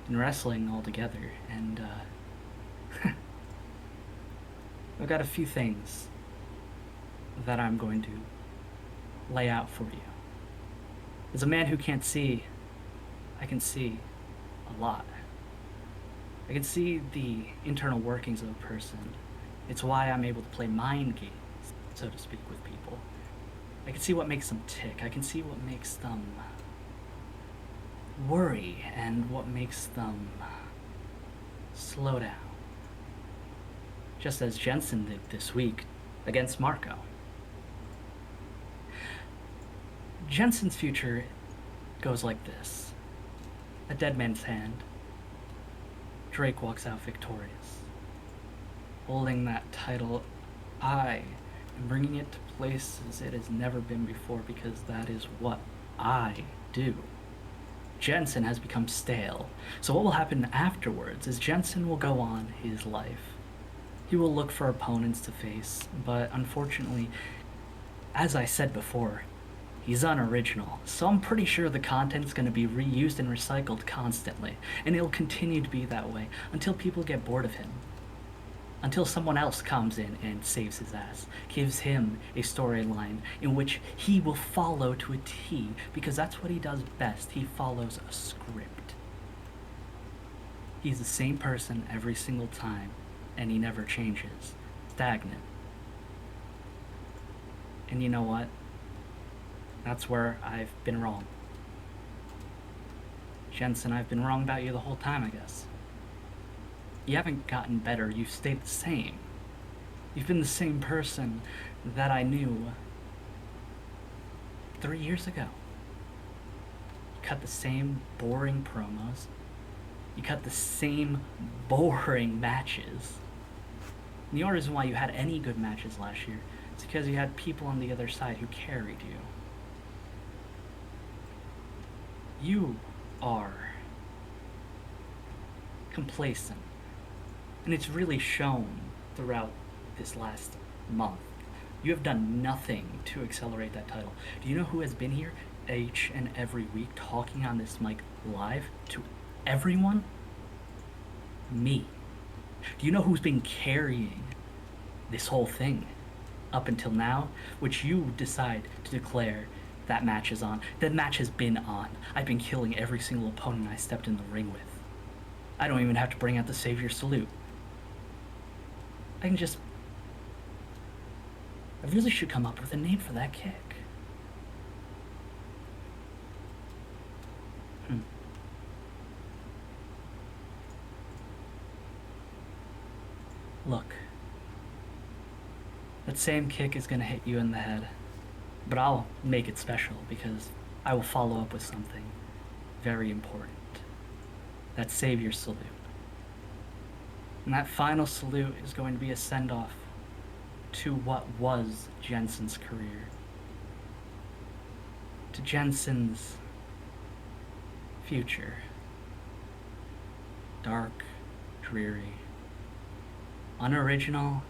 in wrestling altogether, and I've got a few things that I'm going to lay out for you. As a man who can't see, I can see a lot. I can see the internal workings of a person. It's why I'm able to play mind games, so to speak, with people. I can see what makes them tick. I can see what makes them worry and what makes them slow down. Just as Jensen did this week against Marco. Jensen's future goes like this. A dead man's hand. Drake walks out victorious. Holding that title, I am bringing it to places it has never been before because that is what I do. Jensen has become stale. So what will happen afterwards is Jensen will go on his life. He will look for opponents to face, but unfortunately, as I said before, he's unoriginal, so I'm pretty sure the content's going to be reused and recycled constantly, and it'll continue to be that way until people get bored of him. Until someone else comes in and saves his ass, gives him a storyline in which he will follow to a T, because that's what he does best. He follows a script. He's the same person every single time, and he never changes. Stagnant. And you know what? That's where I've been wrong. Jensen, I've been wrong about you the whole time, I guess. You haven't gotten better, you've stayed the same. You've been the same person that I knew 3 years ago. You cut the same boring promos. You cut the same boring matches. And the only reason why you had any good matches last year is because you had people on the other side who carried you. You are complacent. And it's really shown throughout this last month. You have done nothing to accelerate that title. Do you know who has been here each and every week talking on this mic live to everyone? Me. Do you know who's been carrying this whole thing up until now? Which you decide to declare that match is on. That match has been on. I've been killing every single opponent I stepped in the ring with. I don't even have to bring out the Savior Salute. I can just... I really should come up with a name for that kick. Look. That same kick is gonna hit you in the head. But I'll make it special because I will follow up with something very important. That Savior Salute. And that final salute is going to be a send-off to what was Jensen's career. To Jensen's future. Dark, dreary, unoriginal,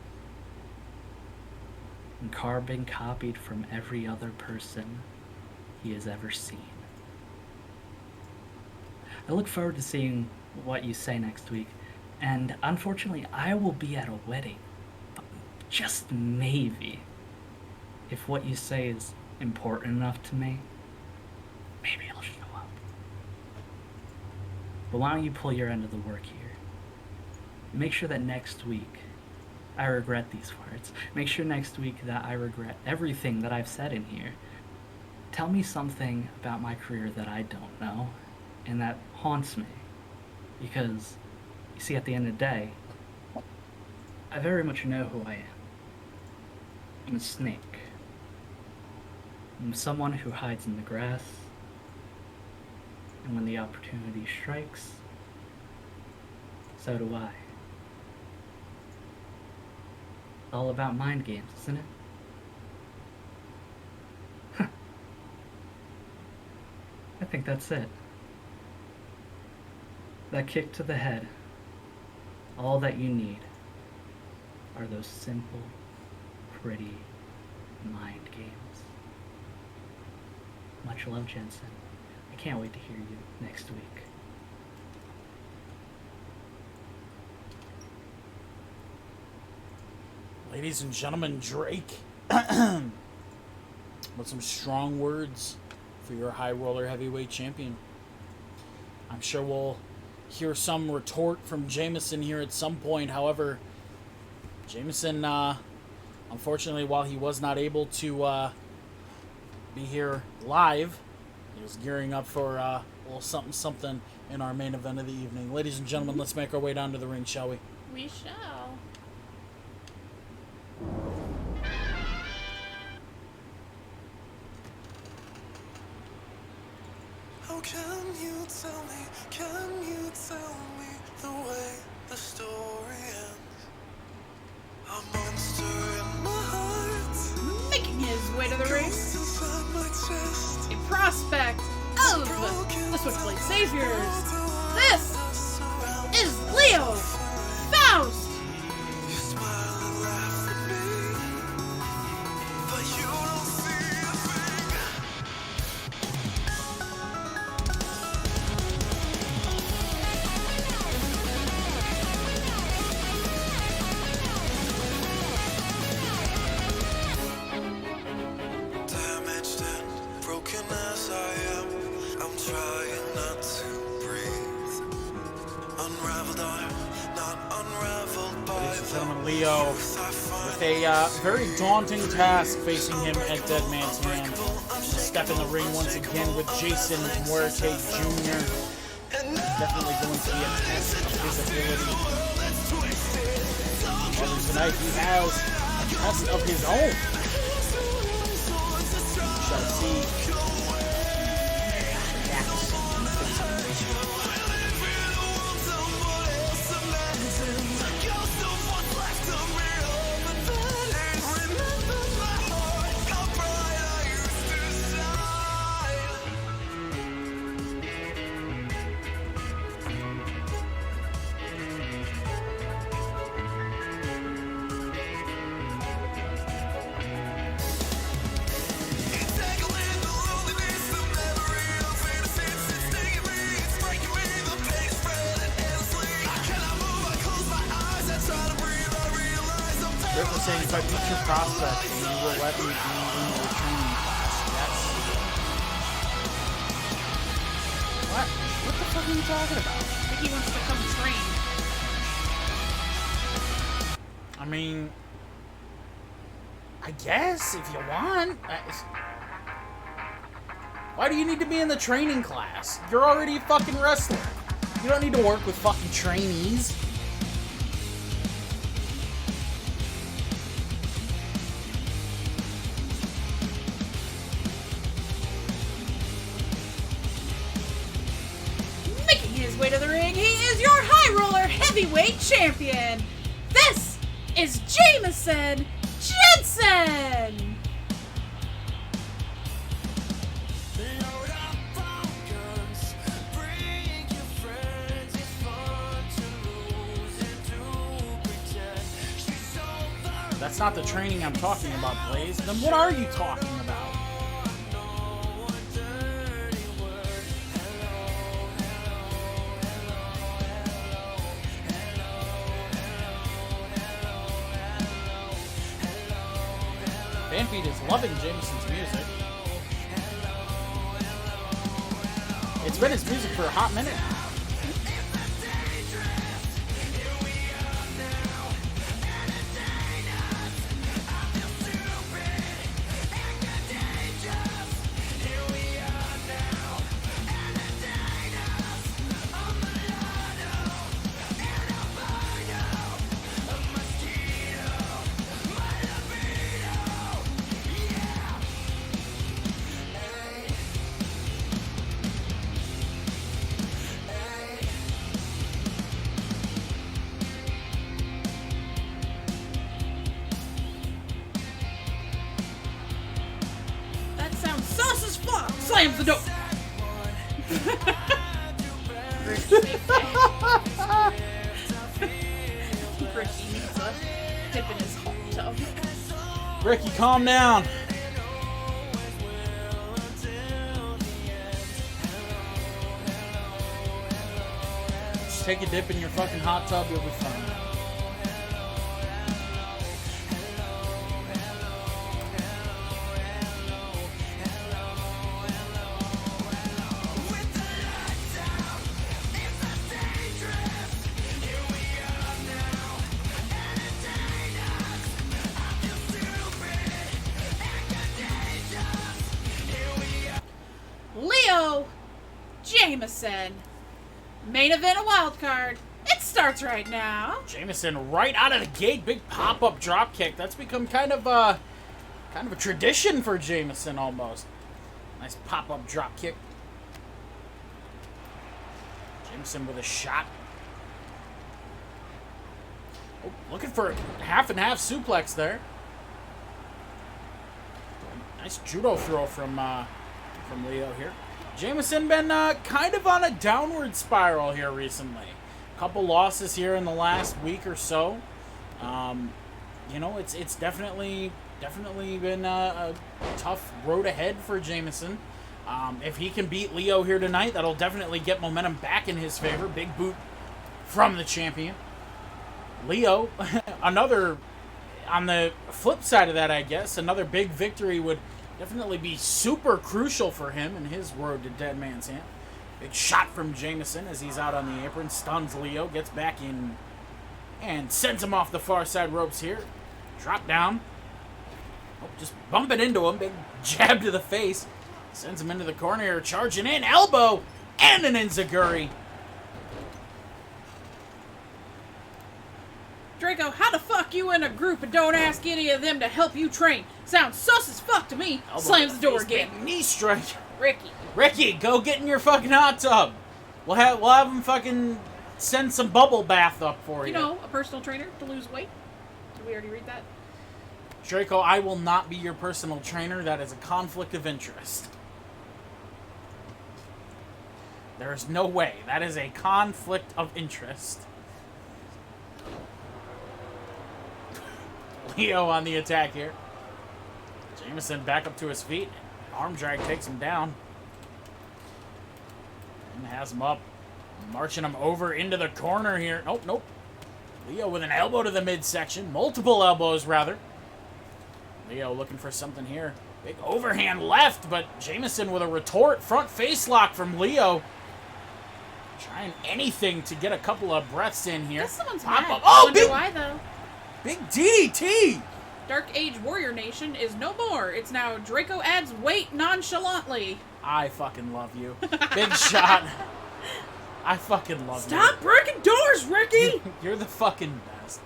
and carbon copied from every other person he has ever seen. I look forward to seeing what you say next week, and unfortunately I will be at a wedding. But just maybe, if what you say is important enough to me, maybe I'll show up. But why don't you pull your end of the work here? Make sure that next week I regret these words. Make sure next week that I regret everything that I've said in here. Tell me something about my career that I don't know and that haunts me. Because, you see, at the end of the day, I very much know who I am. I'm a snake. I'm someone who hides in the grass, and when the opportunity strikes, so do I. It's all about mind games, isn't it? I think that's it. That kick to the head. All that you need are those simple, pretty mind games. Much love, Jensen. I can't wait to hear you next week. Ladies and gentlemen, Drake with some strong words for your high roller heavyweight champion. I'm sure we'll hear some retort from Jamison here at some point. However, Jamison, unfortunately, while he was not able to be here live, he was gearing up for a little something in our main event of the evening. Ladies and gentlemen, let's make our way down to the ring, shall we? We shall. How can you tell me the way the story ends? A monster in my heart, Making his way to the ring, ghost inside my chest. a prospect of the Switchblade Saviors. This is Leo Faust. You smile and laugh at me, but you don't see a thing. Damaged and broken as I am, I'm trying not to breathe. Unraveled, I'm not unraveled by Ladies and the gentlemen, Leo truth I find. with a very daunting task facing him at Dead Man's Hand. Step in the ring once again with Jason Muerte Jr. Definitely going to be a test of his ability. However, tonight he has a test of his own. We shall see. saying if I beat your prospect, then you will let me be in your training class. Yes. What? What the fuck are you talking about? I think he wants to come train. I mean, I guess if you want. Why do you need to be in the training class? You're already a fucking wrestler. You don't need to work with fucking trainees. Making his way to the ring, he is your High Roller Heavyweight Champion. This is Jamison Jensen. That's not the training I'm talking about, Blaze. Then what are you talking about? Fanfeed is loving Jamison's music. It's been his music for a hot minute. That sounds sus as fuck. Slams the door. Ricky needs a dip in his hot tub. Ricky, calm down. Just take a dip in your fucking hot tub, you'll be fine. Leo Jamison. Main event of Wildcard. It starts right now. Jamison right out of the gate, big pop-up drop kick. That's become kind of a tradition for Jamison almost. Nice pop-up drop kick. Jamison with a shot. Oh, looking for a half and half suplex there. Nice judo throw from Leo here. Jamison been kind of on a downward spiral here recently. Couple losses here in the last week or so. You know, it's definitely been a tough road ahead for Jamison. If he can beat Leo here tonight, that'll definitely get momentum back in his favor. Big boot from the champion. Leo, another, on the flip side of that, I guess, another big victory would definitely be super crucial for him in his road to Dead Man's Hand. Big shot from Jamison as he's out on the apron. Stuns Leo, gets back in, and sends him off the far side ropes here. Drop down. Oh, just bumping into him. Big jab to the face. Sends him into the corner here. Charging in. Elbow. And an enziguri. Draco, how the fuck you in a group and don't ask any of them to help you train? Sounds sus as fuck to me. Elbow Slams to the door face, again. big knee strike. Ricky. Go get in your fucking hot tub. We'll have him fucking send some bubble bath up for you. You know, a personal trainer to lose weight. Did we already read that? Draco, I will not be your personal trainer. That is a conflict of interest. There is no way. That is a conflict of interest. Leo on the attack here. Jamison back up to his feet. Arm drag takes him down. And has him up. Marching him over into the corner here. Nope. Leo with an elbow to the midsection. Multiple elbows, rather. Leo looking for something here. Big overhand left, but Jamison with a retort. Front face lock from Leo. Trying anything to get a couple of breaths in here. Guess someone's Pop mad. up. Oh, Wonder big, why, though. big DDT. Dark Age Warrior Nation is no more. It's now Draco adds weight nonchalantly. I fucking love you. Big shot. I fucking love you. Stop breaking doors, Ricky! You're the fucking best.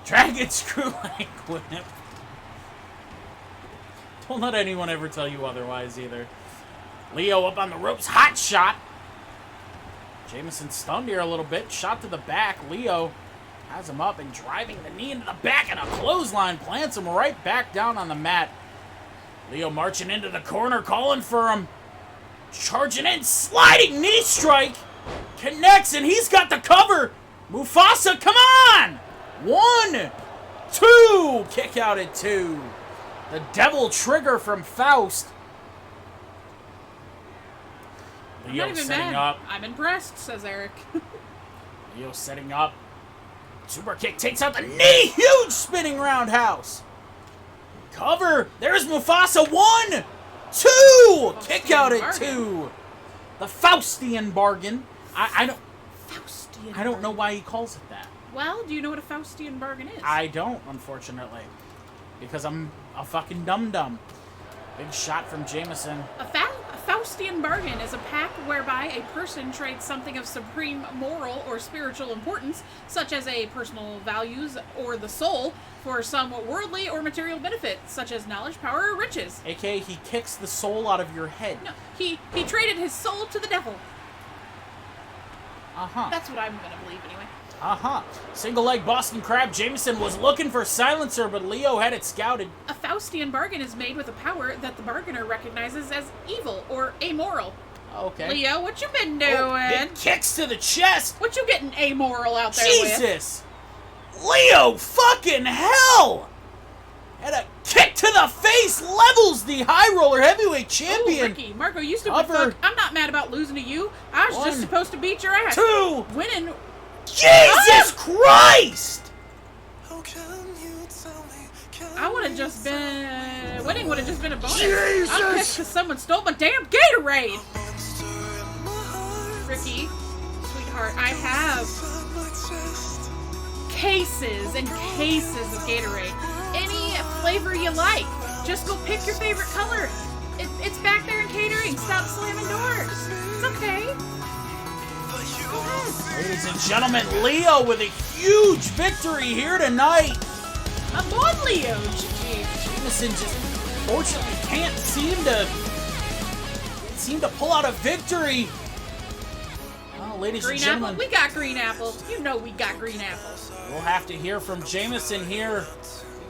Dragon screw leg whip. Don't let anyone ever tell you otherwise either. Leo up on the ropes. Hot shot. Jamison stunned here a little bit. Shot to the back. Leo has him up and driving the knee into the back, and a clothesline plants him right back down on the mat. Leo marching into the corner, calling for him. Charging in. Sliding knee strike. Connects, and he's got the cover. Mufasa, come on! 1, 2. Kick out at 2. The devil trigger from Faust. I'm Leo not even setting mad. up. I'm impressed, says Eric. Leo setting up. Super kick takes out the knee. Huge spinning roundhouse. Cover. There's Mufasa. 1, 2. Kick out at 2. The Faustian bargain. I don't know why he calls it that. Well, do you know what a Faustian bargain is? I don't, unfortunately. Because I'm a fucking dum-dum. Big shot from Jamison. A Faustian bargain is a pact whereby a person trades something of supreme moral or spiritual importance, such as a personal values or the soul, for some worldly or material benefit, such as knowledge, power, or riches. AKA, he kicks the soul out of your head. No, he traded his soul to the devil. Uh-huh. That's what I'm gonna believe anyway. Uh-huh. Single leg Boston Crab. Jamison was looking for silencer, but Leo had it scouted. A Faustian bargain is made with a power that the bargainer recognizes as evil or amoral. Okay. Leo, what you been doing? Big kicks to the chest. What you getting amoral out there with? Jesus. Leo fucking hell. And a kick to the face levels the high roller heavyweight champion. Ooh, Ricky, Marco, you stupid Cover. fuck. I'm not mad about losing to you. I was 1, just supposed to beat your ass. 2. Winning. Jesus Christ! I would have just been... Winning would have just been a bonus. I'm pissed because someone stole my damn Gatorade. Ricky, sweetheart, I have cases and cases of Gatorade. Any flavor you like. Just go pick your favorite color. It's back there in catering. Stop slamming doors. It's okay. Go ahead. Ladies and gentlemen, Leo with a huge victory here tonight. I'm on Leo. Jamison just fortunately can't seem to pull out a victory. Well, ladies Green and gentlemen, apple? We got green apples. You know we got green apples. we'll have to hear from Jamison here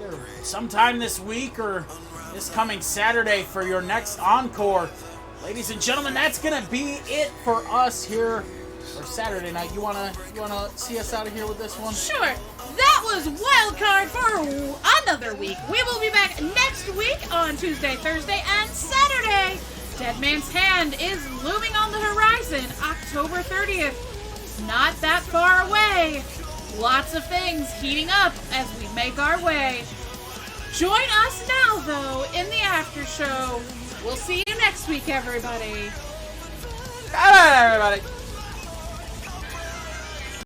either sometime this week or this coming Saturday for your next Encore. Ladies and gentlemen, that's gonna be it for us here for Saturday night. You wanna see us out of here with this one? Sure. That was Wildcard for another week. We will be back next week on Tuesday, Thursday, and Saturday. Dead Man's Hand is looming on the horizon, October 30th. Not that far away. Lots of things heating up as we make our way. Join us now, though, in the after show. We'll see you next week, everybody. Bye, everybody.